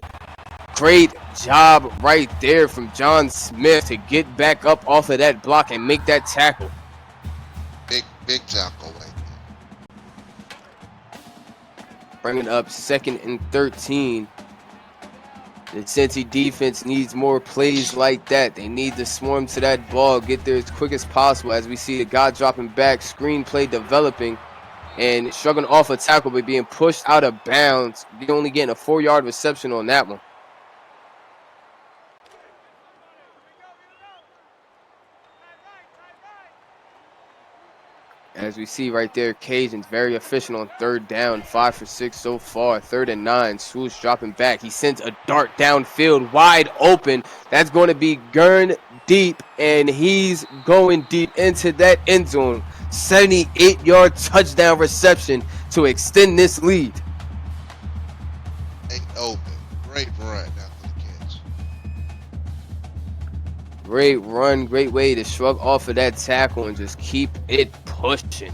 great job right there from John Smith to get back up off of that block and make that tackle. Big tackle right there. Bringing up 2nd and 13. The Cincy defense needs more plays like that. They need to swarm to that ball, get there as quick as possible. As we see the guy dropping back, screenplay developing, and struggling off a tackle but being pushed out of bounds. You're only getting a 4-yard reception on that one. As we see right there, Cajuns very efficient on 3rd down, 5 for 6 so far. 3rd and 9, Swoosh dropping back. He sends a dart downfield, wide open. That's going to be Gurn deep, and he's going deep into that end zone. 78-yard touchdown reception to extend this lead. Open. Great run after the catch. Great run, great way to shrug off of that tackle and just keep it pushing.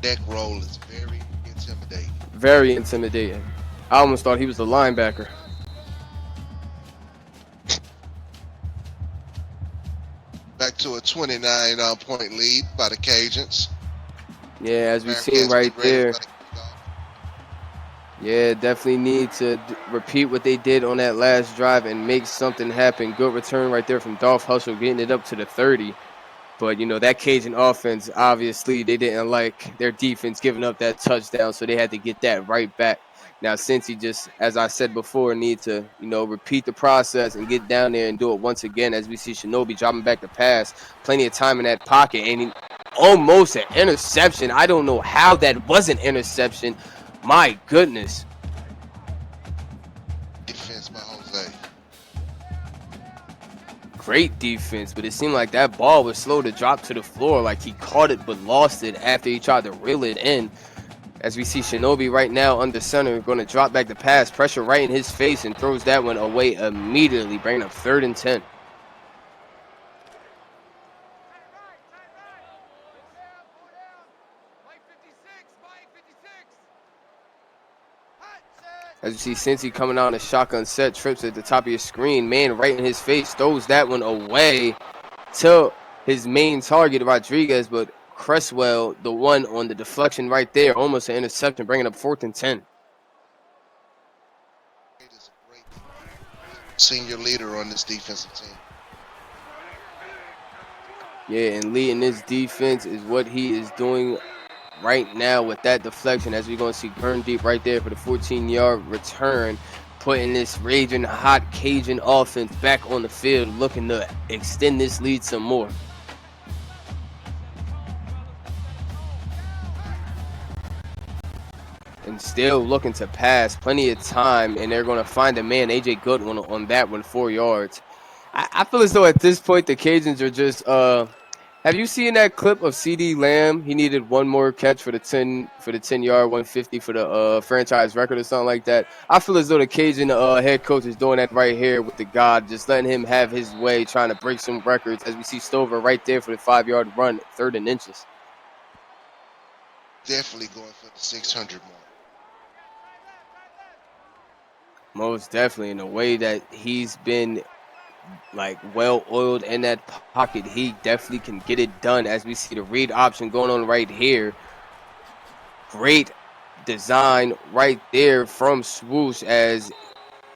Neck roll is very intimidating. Very intimidating. I almost thought he was the linebacker. Back to a 29-point lead by the Cajuns. Yeah, as we've seen right there. Yeah, definitely need to repeat what they did on that last drive and make something happen. Good return right there from Dolph Hustle, getting it up to the 30. But, you know, that Cajun offense, obviously, they didn't like their defense giving up that touchdown, so they had to get that right back. Now, since he just, as I said before, need to, you know, repeat the process and get down there and do it once again, as we see Shinobi dropping back the pass. Plenty of time in that pocket, and almost an interception. I don't know how that wasn't interception. My goodness. Defense by Jose. Great defense, but it seemed like that ball was slow to drop to the floor, like he caught it but lost it after he tried to reel it in. As we see Shinobi right now under center, going to drop back the pass, pressure right in his face, and throws that one away immediately, bringing up 3rd and 10. As you see Cincy coming out in a shotgun set, trips at the top of your screen. Man right in his face, throws that one away to his main target, Rodriguez, but Cresswell, the one on the deflection right there, almost an interception, bringing up 4th and 10. It is a great senior leader on this defensive team. Yeah, and leading this defense is what he is doing right now with that deflection, as we're going to see Gurn deep right there for the 14-yard return, putting this raging hot Cajun offense back on the field, looking to extend this lead some more. And still looking to pass, plenty of time, and they're going to find a man, AJ Goodwin, on that one, 4 yards. I feel as though at this point the Cajuns are just have you seen that clip of CD Lamb? He needed one more catch for the 10-yard, 150 for the franchise record or something like that. I feel as though the Cajun head coach is doing that right here with the God, just letting him have his way, trying to break some records. As we see Stover right there for the 5-yard run, 3rd and inches. Definitely going for the 600 mark. Most definitely, in the way that he's been like well-oiled in that pocket, he definitely can get it done. As we see the read option going on right here. Great design right there from Swoosh, as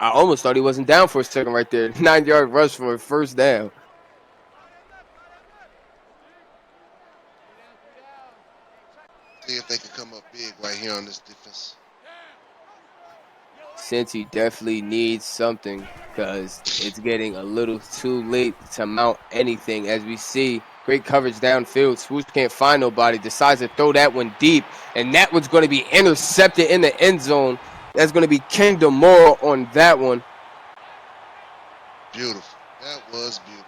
I almost thought he wasn't down for a second right there. 9-yard rush for a 1st down. See if they can come up big right here on this defense. Since he definitely needs something, because it's getting a little too late to mount anything. As we see Great coverage downfield. Swoosh can't find nobody. Decides to throw that one deep. And that one's going to be intercepted in the end zone. That's going to be King DeMora on that one. Beautiful. That was beautiful.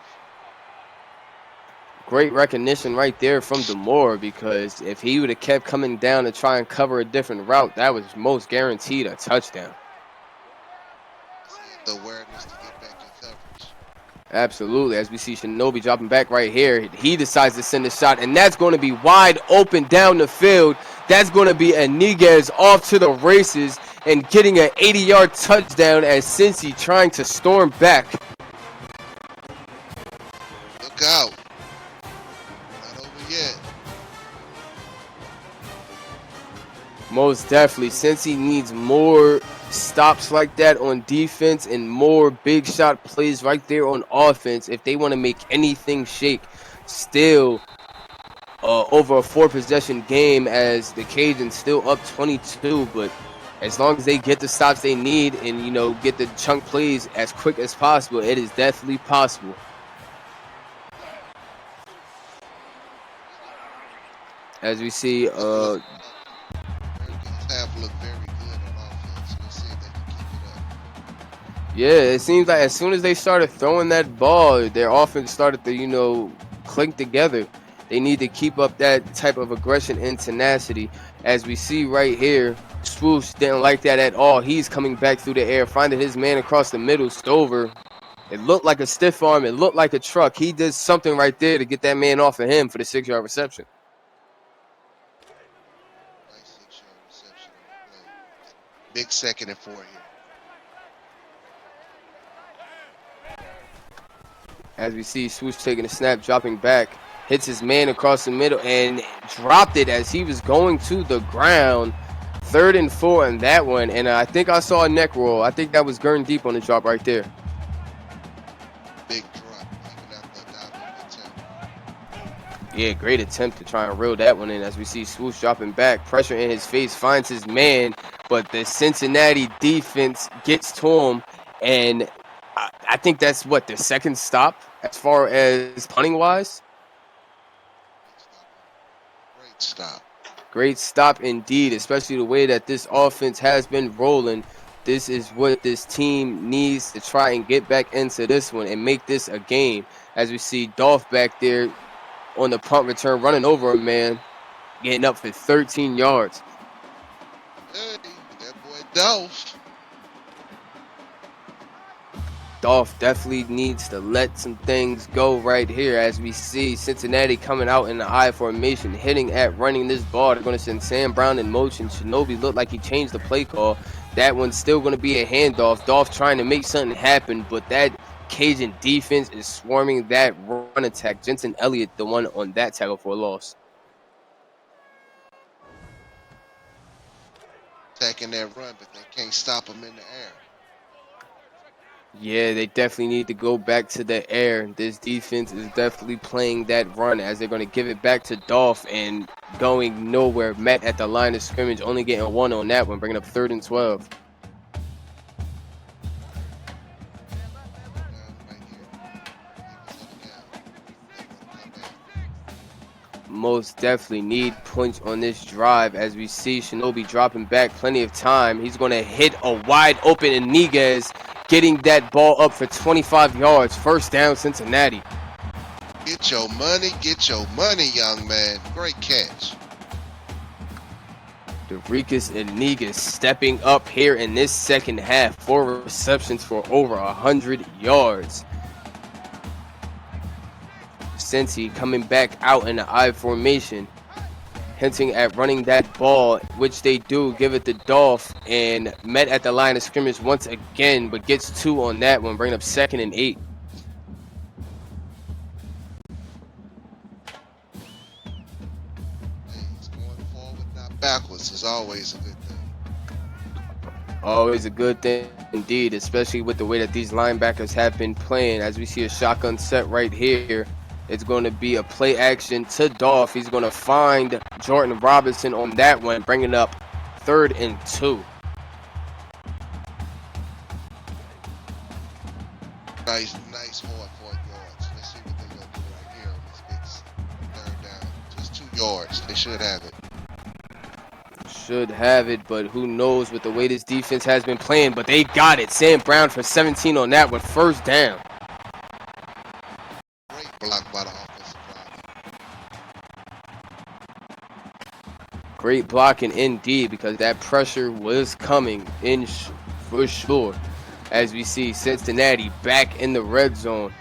Great recognition right there from DeMora, because if he would have kept coming down to try and cover a different route, that was most guaranteed a touchdown. The awareness to get back in coverage. Absolutely. As we see Shinobi dropping back right here, he decides to send a shot, and that's going to be wide open down the field. That's going to be Iniguez off to the races and getting an 80-yard touchdown as Cincy trying to storm back. Look out. Not over yet. Most definitely. Cincy needs more stops like that on defense and more big shot plays right there on offense if they want to make anything shake. Still over a 4-possession game as the Cajuns still up 22, but as long as they get the stops they need and, you know, get the chunk plays as quick as possible, it is definitely possible. As we see, Americans have looked very good on offense. Let's see if they can keep it up. yeah, it seems like as soon as they started throwing that ball, their offense started to, you know, clink together. They need to keep up that type of aggression and tenacity. As we see right here, Swoosh didn't like that at all. He's coming back through the air, finding his man across the middle, Stover. It looked like a stiff arm. It looked like a truck. He did something right there to get that man off of him for the 6-yard reception. Nice 6-yard reception on the play. Big 2nd and 4 here. As we see Swoosh taking a snap, dropping back, hits his man across the middle and dropped it as he was going to the ground. 3rd and 4 on that one, and I think I saw a neck roll. I think that was Gurn deep on the drop right there. Big drop, even after a diving attempt. Yeah, great attempt to try and reel that one in. As we see Swoosh dropping back, pressure in his face, finds his man, but the Cincinnati defense gets to him, and I think that's what, the 2nd stop as far as punting wise. Great stop. Great stop indeed, especially the way that this offense has been rolling. This is what this team needs to try and get back into this one and make this a game. As we see Dolph back there on the punt return, running over a man, getting up for 13 yards. Hey, that boy Dolph. Dolph definitely needs to let some things go right here. As we see Cincinnati coming out in the I formation, hitting at running this ball. They're going to send Sam Brown in motion. Shinobi looked like he changed the play call. That one's still going to be a handoff. Dolph trying to make something happen, but that Cajun defense is swarming that run attack. Jensen Elliott, the one on that tackle for a loss. Attacking that run, but they can't stop him in the air. Yeah, they definitely need to go back to the air. This defense is definitely playing that run as they're going to give it back to Dolph and going nowhere. Met at the line of scrimmage, only getting 1 on that one, bringing up 3rd and 12. Most definitely need points on this drive as we see Shinobi dropping back. Plenty of time. He's going to hit a wide open Iniguez, getting that ball up for 25 yards. 1st down, Cincinnati. Get your money, young man. Great catch. Derikas Iniguez stepping up here in this 2nd half. 4 receptions for over 100 yards. Cincy coming back out in the I formation, hinting at running that ball, which they do. Give it to Dolph, and met at the line of scrimmage once again, but gets 2 on that one, bringing up 2nd and 8. He's going forward, not backwards, is always a good thing. Always a good thing indeed, especially with the way that these linebackers have been playing. As we see a shotgun set right here, it's going to be a play action to Dolph. He's going to find Jordan Robinson on that one, bringing up 3rd and 2. Nice hard 4 yards. Let's see what they're going to do right here on this yards. They should have it. Should have it, but who knows with the way this defense has been playing. But they got it. Sam Brown for 17 on that one. First down. Great block by the offensive line. Great blocking indeed, because that pressure was coming in for sure. As we see Cincinnati back in the red zone,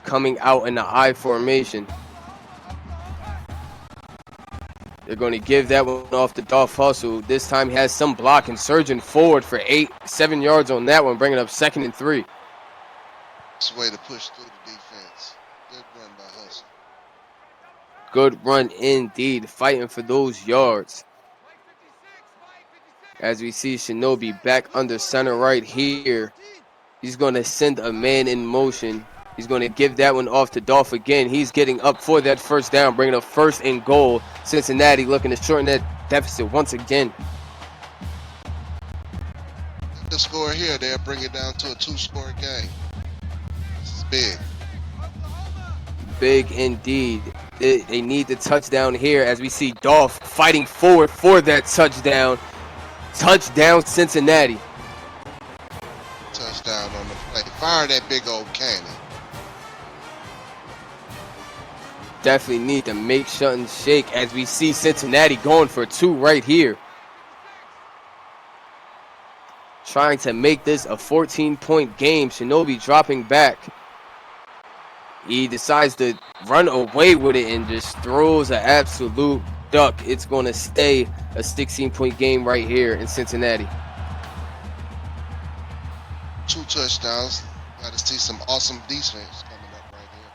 coming out in the I formation. They're going to give that one off to Dolph Hustle. This time he has some blocking, surging forward for 7 yards on that one, bringing up 2nd and 3. It's a way to push through the defense. Good run by Hustle. Good run indeed, fighting for those yards. As we see Shinobi back under center right here. He's going to send a man in motion. He's going to give that one off to Dolph again. He's getting up for that first down, bringing up 1st and goal. Cincinnati looking to shorten that deficit once again. The score here, they'll bring it down to a 2-score game. This is big. Big indeed. They need the touchdown here, as we see Dolph fighting forward for that touchdown. Touchdown, Cincinnati. Touchdown on the play. Fire that big old cannon. Definitely need to make Sutton shake, as we see Cincinnati going for 2 right here. Trying to make this a 14-point game. Shinobi dropping back. He decides to run away with it and just throws an absolute duck. It's going to stay a 16-point game right here in Cincinnati. 2 touchdowns. Got to see some awesome defense coming up right here.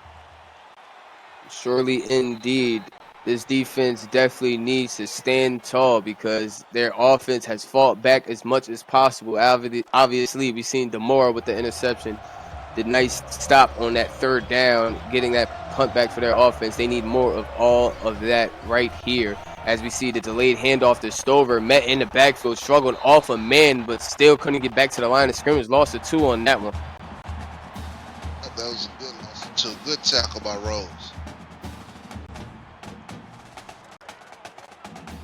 Surely indeed. This defense definitely needs to stand tall, because their offense has fought back as much as possible. Obviously, we've seen Demora with the interception. The nice stop on that 3rd down, getting that punt back for their offense. They need more of all of that right here. As we see the delayed handoff to Stover, met in the backfield, struggled off a man, but still couldn't get back to the line of scrimmage. Lost a 2 on that one. That was a good loss. To a good tackle by Rose.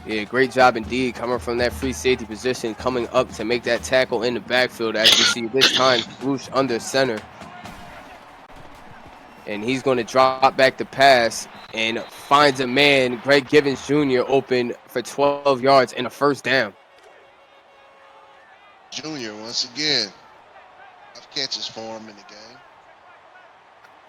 Yeah, great job indeed, coming from that free safety position, coming up to make that tackle in the backfield. As we see this time, Swoosh under center. And he's going to drop back the pass and finds a man, Greg Givens Jr., open for 12 yards and a 1st down. Junior, once again, 5 catches for him in the game.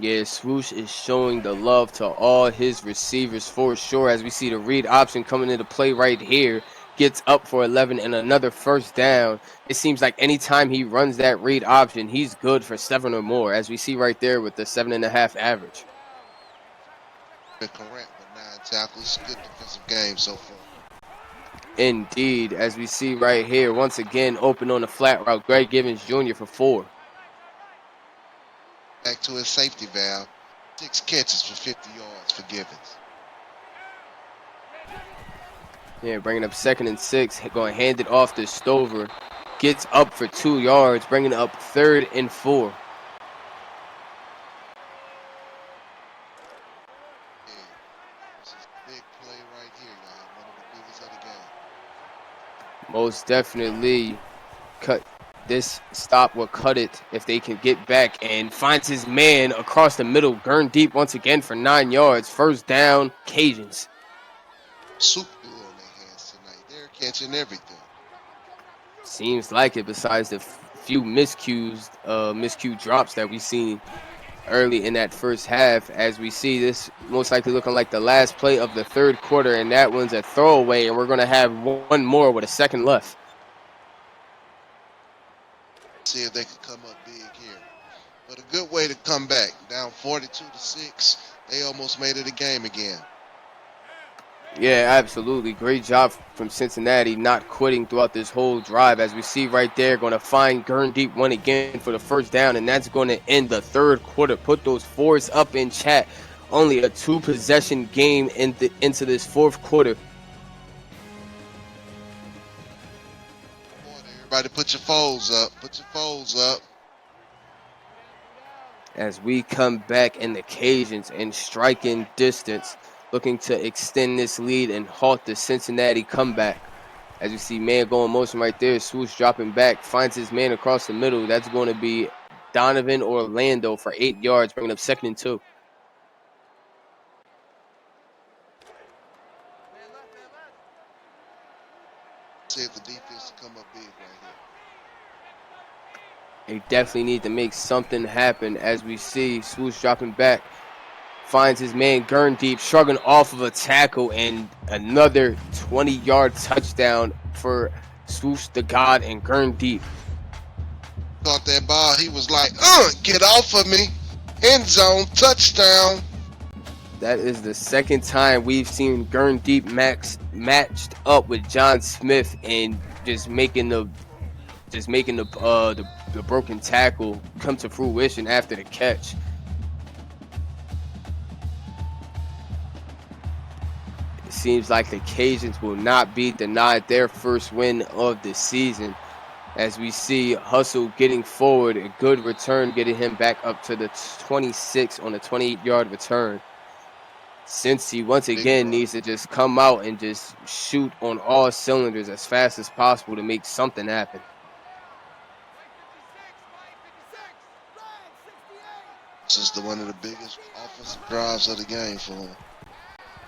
Yeah, Swoosh is showing the love to all his receivers for sure. As we see the read option coming into play right here. Gets up for 11 and another 1st down. It seems like anytime he runs that read option, he's good for 7 or more, as we see right there with the 7.5 average. Correct with 9 tackles. Good defensive game so far. Indeed, as we see right here, once again, open on the flat route, Greg Givens Jr. for 4. Back to his safety valve. 6 catches for 50 yards for Givens. Yeah, bringing up 2nd and 6, going to hand it off to Stover. Gets up for 2 yards, bringing up 3rd and 4. This is a big play right here, y'all. One of the biggest of the game. Most definitely this stop will cut it if they can get back, and finds his man across the middle, Gurn deep once again for 9 yards. 1st down, Cajuns. Super good on their hands tonight. They're catching everything. Seems like it, besides the few miscued drops that we've seen early in that first half. As we see this most likely looking like the last play of the 3rd quarter, and that one's a throwaway, and we're going to have one more with a 2nd left. See if they can come up big here. But a good way to come back. Down 42-6. They almost made it a game again. Yeah, absolutely. Great job from Cincinnati, not quitting throughout this whole drive. As we see right there, going to find Gurn deep one again for the 1st down, and that's going to end the 3rd quarter. Put those 4s up in chat. Only a 2-possession game into this 4th quarter. Everybody put your foes up. Put your foes up. As we come back in the Cajuns in striking distance. looking to extend this lead and halt the Cincinnati comeback. As you see, man going motion right there. Swoosh dropping back, finds his man across the middle. That's going to be Donovan Orlando for 8 yards, bringing up 2nd and 2. See if the defense come up big right They definitely need to make something happen. As we see, Swoosh dropping back, finds his man Gurn deep, shrugging off of a tackle, and another 20-yard touchdown for Swoosh the God and Gurn deep. Caught that ball, he was like, get off of me. End zone, touchdown. That is the 2nd time we've seen Gurn deep matched up with John Smith and just making the broken tackle come to fruition after the catch. It seems like the Cajuns will not be denied their first win of the season. As we see Hustle getting forward, a good return, getting him back up to the 26 on a 28-yard return. Cincy once again needs to just come out and just shoot on all cylinders as fast as possible to make something happen. This is one of the biggest offensive drives of the game for him.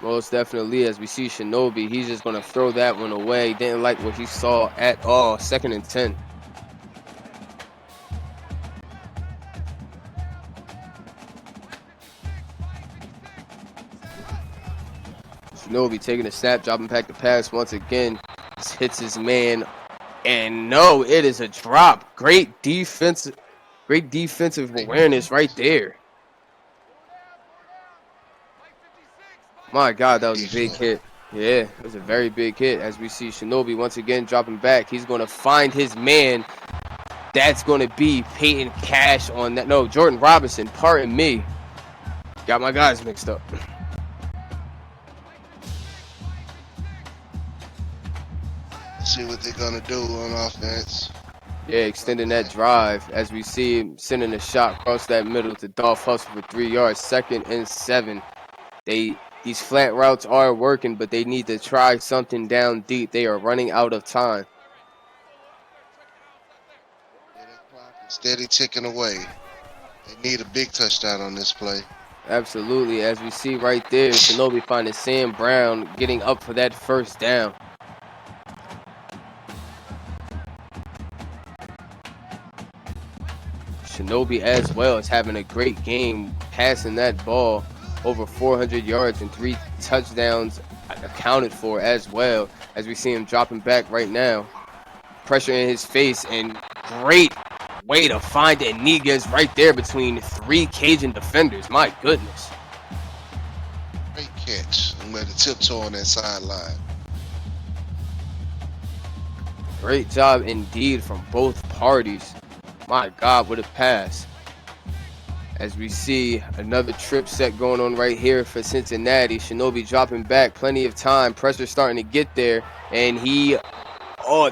Most definitely, as we see Shinobi, he's just going to throw that one away. Didn't like what he saw at all. 2nd and 10. Shinobi taking a snap, dropping back the pass once again. Just hits his man. And no, it is a drop. Great defensive awareness right there. My God, that was a big hit. Yeah, it was a very big hit. As we see Shinobi once again dropping back. He's going to find his man. That's going to be Peyton Cash on that. No, Jordan Robinson. Pardon me. Got my guys mixed up. See what they're going to do on offense. Yeah, extending that drive. As we see him sending a shot across that middle to Dolph Hustle for 3 yards. 2nd and 7. These flat routes are working, but they need to try something down deep. They are running out of time. Yeah, that clock is steady ticking away. They need a big touchdown on this play. Absolutely. As we see right there, Shinobi finding Sam Brown getting up for that 1st down. Shinobi as well is having a great game, passing that ball over 400 yards and 3 touchdowns accounted for as well. As we see him dropping back right now. Pressure in his face, and great way to find Eniguez right there between 3 Cajun defenders. My goodness. Great catch. I'm going to tiptoe on that sideline. Great job indeed from both parties. My God, what a pass. As we see another trip set going on right here for Cincinnati. Shinobi dropping back, plenty of time. Pressure starting to get there. And he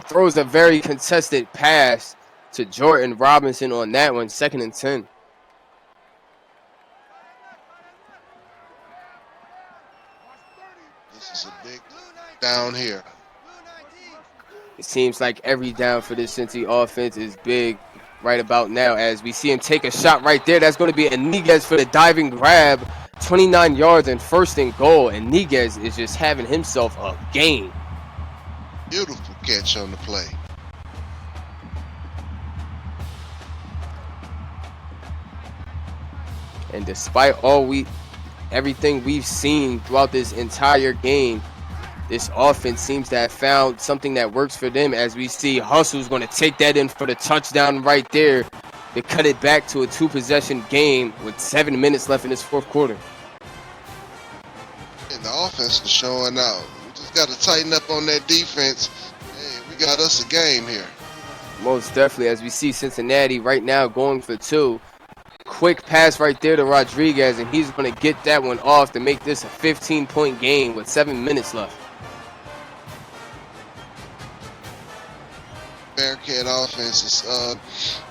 throws a very contested pass to Jordan Robinson on that one. 2nd and 10. This is a big down here. It seems like every down for this Cincy offense is big right about now, as we see him take a shot right there. That's going to be Eniguez for the diving grab. 29 yards and 1st and goal. Eniguez is just having himself a game. Beautiful catch on the play. And despite everything we've seen throughout this entire game, this offense seems to have found something that works for them. As we see Hustle's going to take that in for the touchdown right there to cut it back to a 2-possession game with 7 minutes left in this 4th quarter. And the offense is showing out. We just got to tighten up on that defense. Hey, we got us a game here. Most definitely, as we see Cincinnati right now going for 2. Quick pass right there to Rodriguez, and he's going to get that one off to make this a 15-point game with 7 minutes left. Bearcat offense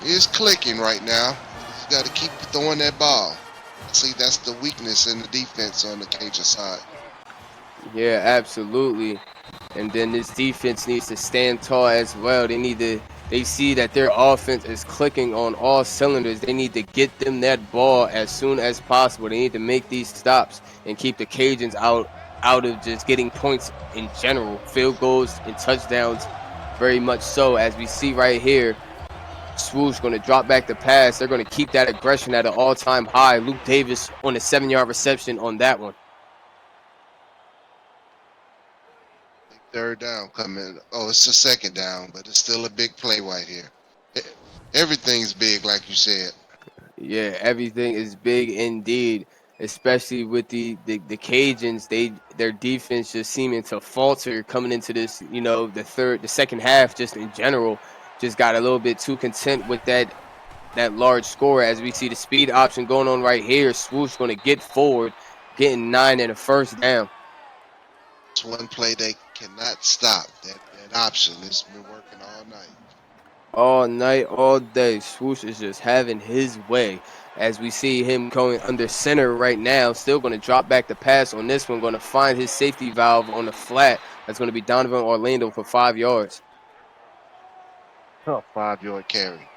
is clicking right now. You got to keep throwing that ball. See, that's the weakness in the defense on the Cajun side. Yeah, absolutely. And then this defense needs to stand tall as well. They see that their offense is clicking on all cylinders. They need to get them that ball as soon as possible. They need to make these stops and keep the Cajuns out of just getting points in general, field goals and touchdowns, very much so. As we see right here, Swoosh going to drop back the pass. They're going to keep that aggression at an all-time high. Luke Davis on a 7-yard reception on that one. Third down coming. Oh, it's a second down, but it's still a big play right here. Everything's big, like you said. Yeah, everything is big indeed, especially with the Cajuns. Their defense just seeming to falter coming into this, the second half just in general, just got a little bit too content with that large score. As we see the speed option going on right here, Swoosh going to get forward, getting 9 and a first down. It's one play they cannot stop. That option has been working all night. All night, all day, Swoosh is just having his way. As we see him going under center right now, still going to drop back the pass on this one, going to find his safety valve on the flat. That's going to be Donovan Orlando for 5 yards. Oh, 5-yard carry.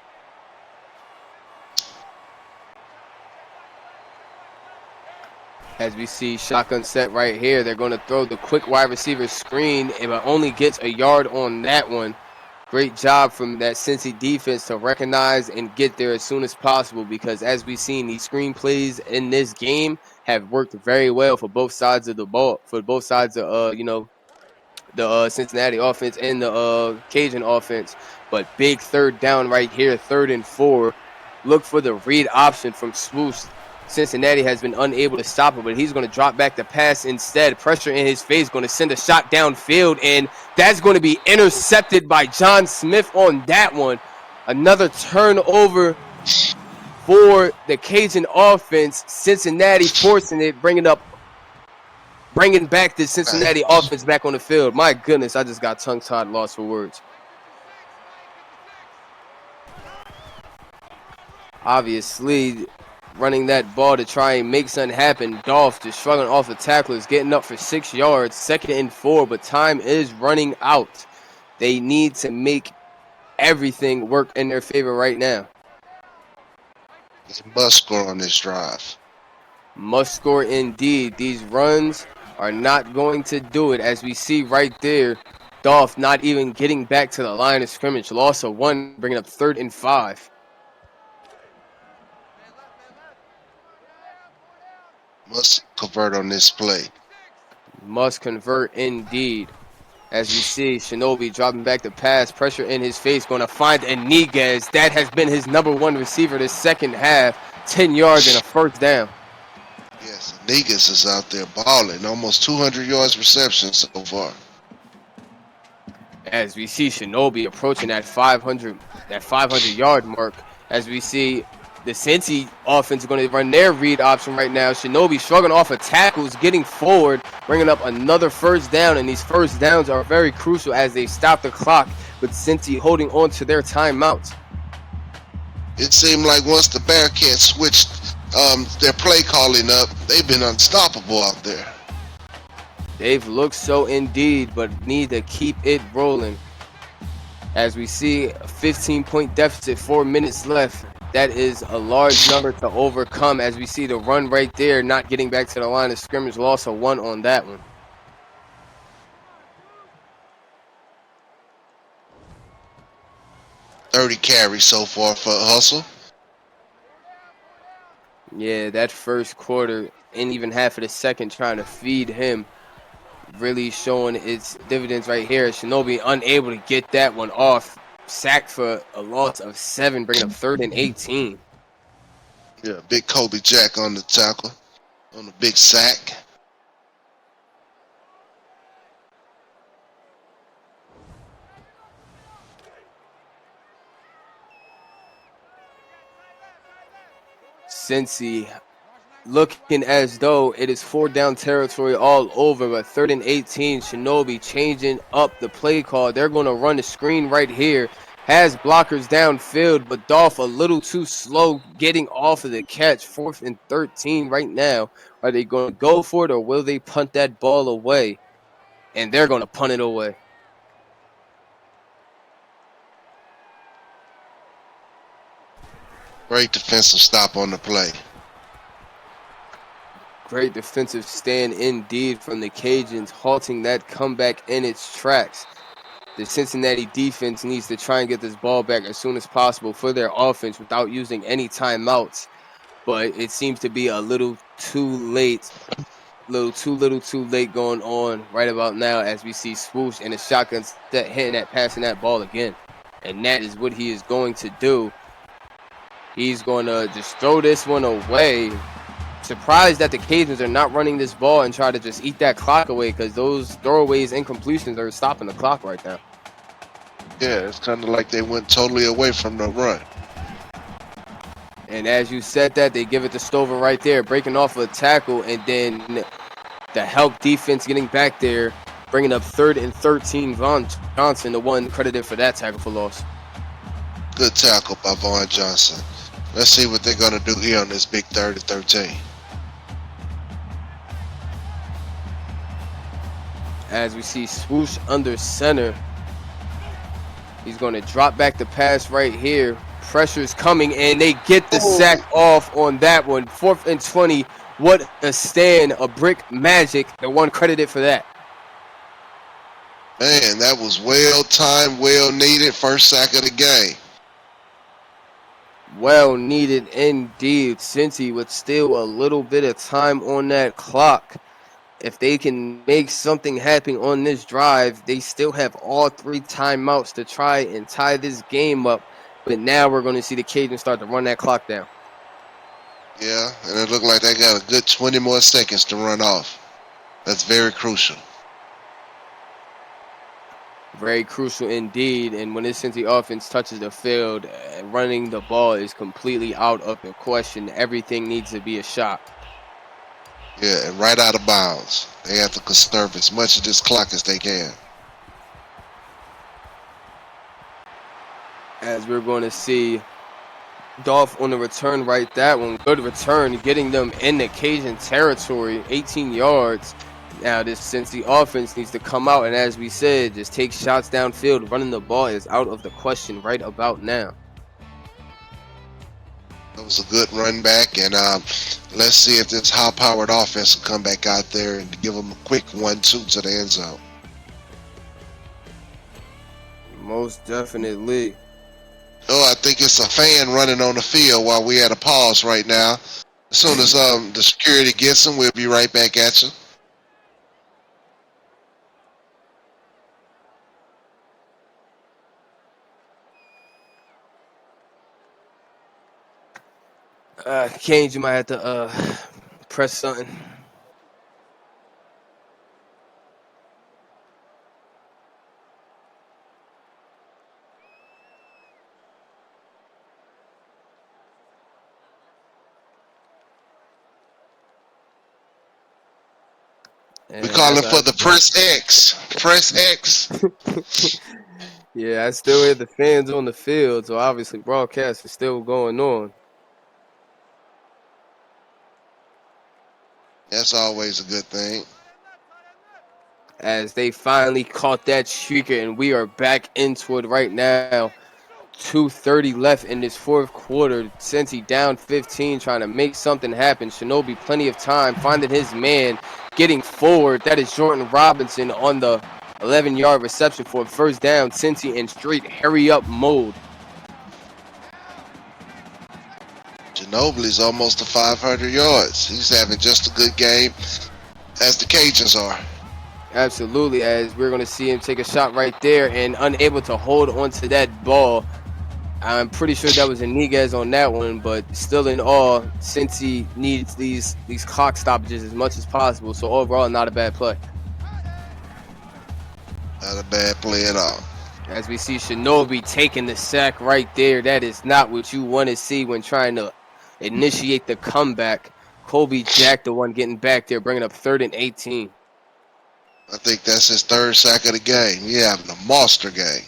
As we see shotgun set right here, they're going to throw the quick wide receiver screen, and it only gets a yard on that one. Great job from that Cincy defense to recognize and get there as soon as possible, because as we've seen, these screen plays in this game have worked very well for both sides of the ball, for both sides of the Cincinnati offense and the Cajun offense. But big third down right here, 3rd and 4. Look for the read option from Swoosh. Cincinnati has been unable to stop it, but he's going to drop back the pass instead. Pressure in his face, going to send a shot downfield, and that's going to be intercepted by John Smith on that one. Another turnover for the Cajun offense. Cincinnati forcing it, bringing back the Cincinnati offense back on the field. My goodness, I just got tongue-tied, lost for words. Obviously, running that ball to try and make something happen. Dolph just shrugging off the tacklers, getting up for 6 yards, 2nd and 4, but time is running out. They need to make everything work in their favor right now. They must score on this drive. Must score indeed. These runs are not going to do it, as we see right there. Dolph not even getting back to the line of scrimmage. Loss of 1, bringing up 3rd and 5. Must convert on this play. Must convert indeed. As we see Shinobi dropping back the pass, pressure in his face, going to find Iniguez. That has been his number 1 receiver this second half. 10 yards and a first down. Yes, Iniguez is out there balling. Almost 200 yards reception so far. As we see Shinobi approaching that 500-yard mark. As we see the Cincy offense is going to run their read option right now. Shinobi shrugging off of tackles, getting forward, bringing up another first down. And these first downs are very crucial as they stop the clock, with Cincy holding on to their timeouts. It seemed like once the Bearcats switched their play calling up, they've been unstoppable out there. They've looked so indeed, but need to keep it rolling. As we see a 15-point deficit, 4 minutes left. That is a large number to overcome, as we see the run right there, not getting back to the line of scrimmage. Loss of 1 on that one. $30 carries so far for Hustle. Yeah, that first quarter and even half of the second trying to feed him, really showing its dividends right here. Shinobi unable to get that one off. Sacked for a loss of 7, bringing up 3rd and 18. Yeah, big Kobe Jack on the tackle, on the big sack. Cincy looking as though it is 4-down territory all over, but 3rd and 18. Shinobi changing up the play call. They're going to run the screen right here. Has blockers downfield, but Dolph a little too slow getting off of the catch. 4th and 13 right now. Are they going to go for it, or will they punt that ball away? and they're going to punt it away. Great defensive stop on the play. Great defensive stand indeed from the Cajuns, halting that comeback in its tracks. The Cincinnati defense needs to try and get this ball back as soon as possible for their offense without using any timeouts. But it seems to be a little too late, too late going on right about now as we see Swoosh in a shotgun set hitting that, passing that ball again. And that is what he is going to do. He's going to just throw this one away. Surprised that the Cajuns are not running this ball and try to just eat that clock away, because those throwaways and completions are stopping the clock right now. Yeah, it's kind of like they went totally away from the run. And as you said that, they give it to Stover right there, breaking off a tackle, and then the help defense getting back there, bringing up 3rd and 13. Vaughn Johnson, the one credited for that tackle for loss. Good tackle by Vaughn Johnson. Let's see what they're going to do here on this big 3rd and 13. As we see Swoosh under center. He's going to drop back the pass right here. Pressure's coming, and they get the sack off on that one. 4th and 20. What a stand, a brick magic. The one credited for that. Man, that was well timed, well needed. First sack of the game. Well needed indeed. Cincy with still a little bit of time on that clock. If they can make something happen on this drive, they still have all 3 timeouts to try and tie this game up. But now we're going to see the Cajuns start to run that clock down. Yeah, and it looked like they got a good 20 more seconds to run off. That's very crucial. Very crucial indeed. And when this Cincy offense touches the field, running the ball is completely out of the question. Everything needs to be a shot. Yeah, and right out of bounds. They have to conserve as much of this clock as they can. As we're going to see Dolph on the return right that one. Good return, getting them in the Cajun territory, 18 yards. Now this Cincy offense needs to come out, and as we said, just take shots downfield. Running the ball is out of the question right about now. It was a good run back, and let's see if this high-powered offense will come back out there and give them a quick 1-2 to the end zone. Most definitely. Oh, I think it's a fan running on the field while we at a pause right now. As soon as the security gets them, we'll be right back at you. Canes, you might have to press something. We calling for the press X. Press X. Yeah, I still hear the fans on the field, so obviously broadcast is still going on. That's always a good thing. As they finally caught that streaker, and we are back into it right now. 2:30 left in this 4th quarter. Cincy down 15, trying to make something happen. Shinobi, plenty of time, finding his man, getting forward. That is Jordan Robinson on the 11-yard reception for a first down. Cincy in straight hurry-up mode. Ginobili's almost to 500 yards. He's having just a good game, as the Cajuns are. Absolutely, as we're going to see him take a shot right there and unable to hold onto that ball. I'm pretty sure that was Iniguez on that one, but still in all, Cincy needs these clock stoppages as much as possible. So overall, not a bad play. Not a bad play at all. As we see Shinobi taking the sack right there. That is not what you want to see when trying to initiate the comeback. Colby Jack, the one getting back there, bringing up 3rd and 18. I think that's his 3rd sack of the game. He's having a monster game.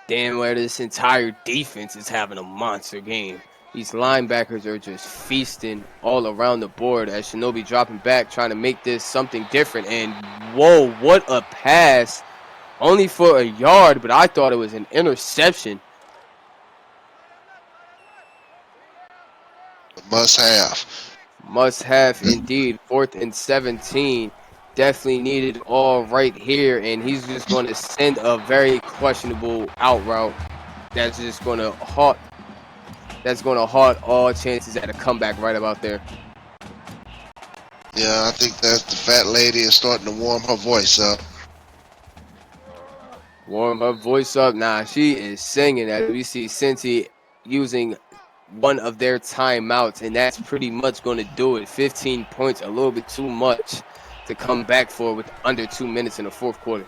Damn, where this entire defense is having a monster game. These linebackers are just feasting all around the board as Shinobi dropping back, trying to make this something different. And whoa, what a pass. Only for a yard, but I thought it was an interception. Must have. Must have indeed. 4th and 17. Definitely needed all right here. And he's just going to send a very questionable out route that's just going to halt. That's going to halt all chances at a comeback right about there. Yeah, I think that's the fat lady is starting to warm her voice up. Warm her voice up. Nah, she is singing as we see Cincy using one of their timeouts, and that's pretty much going to do it. 15 points, a little bit too much to come back for with under 2 minutes in the fourth quarter.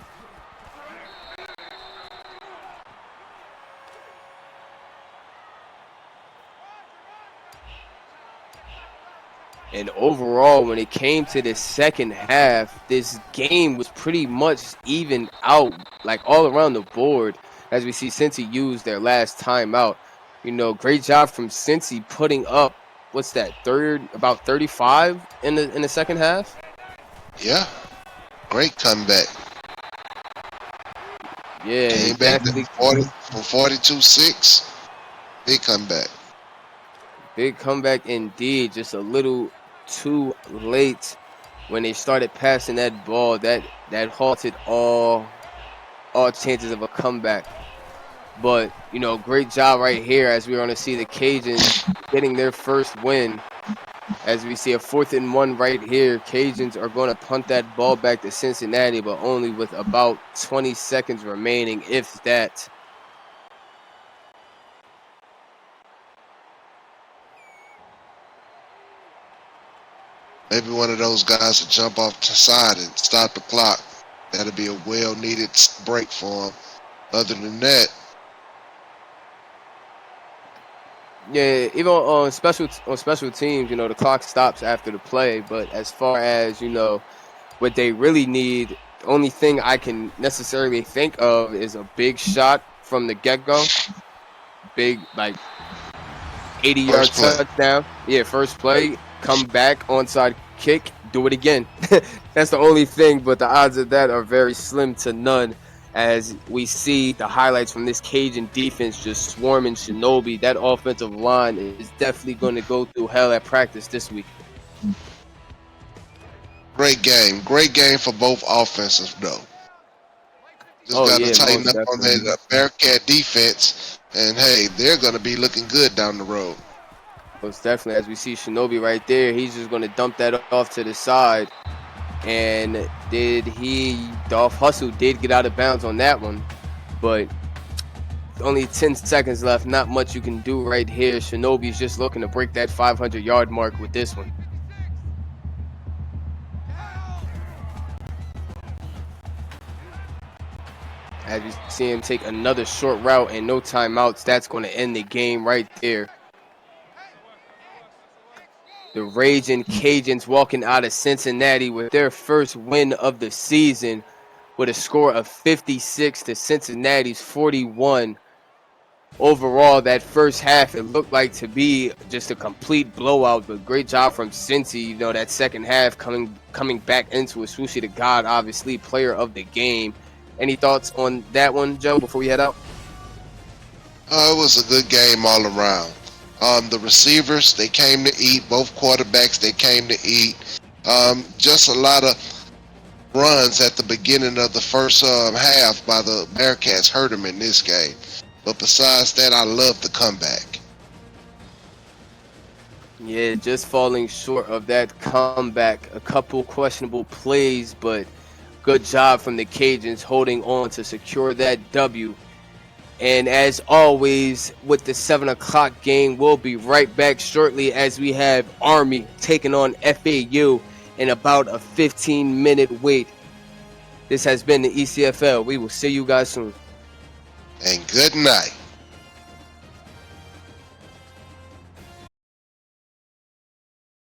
And overall, when it came to the second half, this game was pretty much even out, like all around the board, as we see Cincy use their last timeout. You know, great job from Cincy putting up, what's that, about 35 in the second half? Yeah, great comeback. Yeah, Came back definitely. from 42-6. Big comeback. Big comeback indeed. Just a little too late when they started passing that ball. That halted all chances of a comeback. But, you know, great job right here as we're going to see the Cajuns getting their first win. As we see a 4th and 1 right here, Cajuns are going to punt that ball back to Cincinnati, but only with about 20 seconds remaining, if that. Maybe one of those guys will jump off the side and stop the clock. That'll be a well-needed break for him. Other than that, Yeah, even on special teams, you know, the clock stops after the play. But as far as, you know, what they really need, the only thing I can necessarily think of is a big shot from the get-go. Big, like, 80-yard first play. touchdown. Yeah, first play, come back, onside kick, do it again. That's the only thing, but the odds of that are very slim to none as we see the highlights from this Cajun defense just swarming Shinobi. That offensive line is definitely going to go through hell at practice this week. Great game. Great game for both offenses, though. Just got to Yeah, tighten most up on definitely. that Bearcat defense. And, hey, they're going to be looking good down the road. Most definitely. As we see Shinobi right there, he's just going to dump that off to the side. And Dolph Hustle did get out of bounds on that one. But only 10 seconds left. Not much you can do right here. Shinobi's just looking to break that 500-yard mark with this one. As you see him take another short route and no timeouts, that's going to end the game right there. The Raging Cajuns walking out of Cincinnati with their first win of the season with a score of 56 to Cincinnati's 41. Overall, that first half, it looked like to be just a complete blowout, but great job from Cincy. You know, that second half coming back into a Sushi to God, obviously, player of the game. Any thoughts on that one, Joe, before we head out? It was a good game all around. The receivers, they came to eat. Both quarterbacks, they came to eat. Just a lot of runs at the beginning of the first half by the Bearcats hurt them in this game. But besides that, I love the comeback. Yeah, just falling short of that comeback. A couple questionable plays, but good job from the Cajuns holding on to secure that W. And as always, with the 7 o'clock game, we'll be right back shortly as we have Army taking on FAU in about a 15-minute wait. This has been the ECFL. We will see you guys soon. And good night.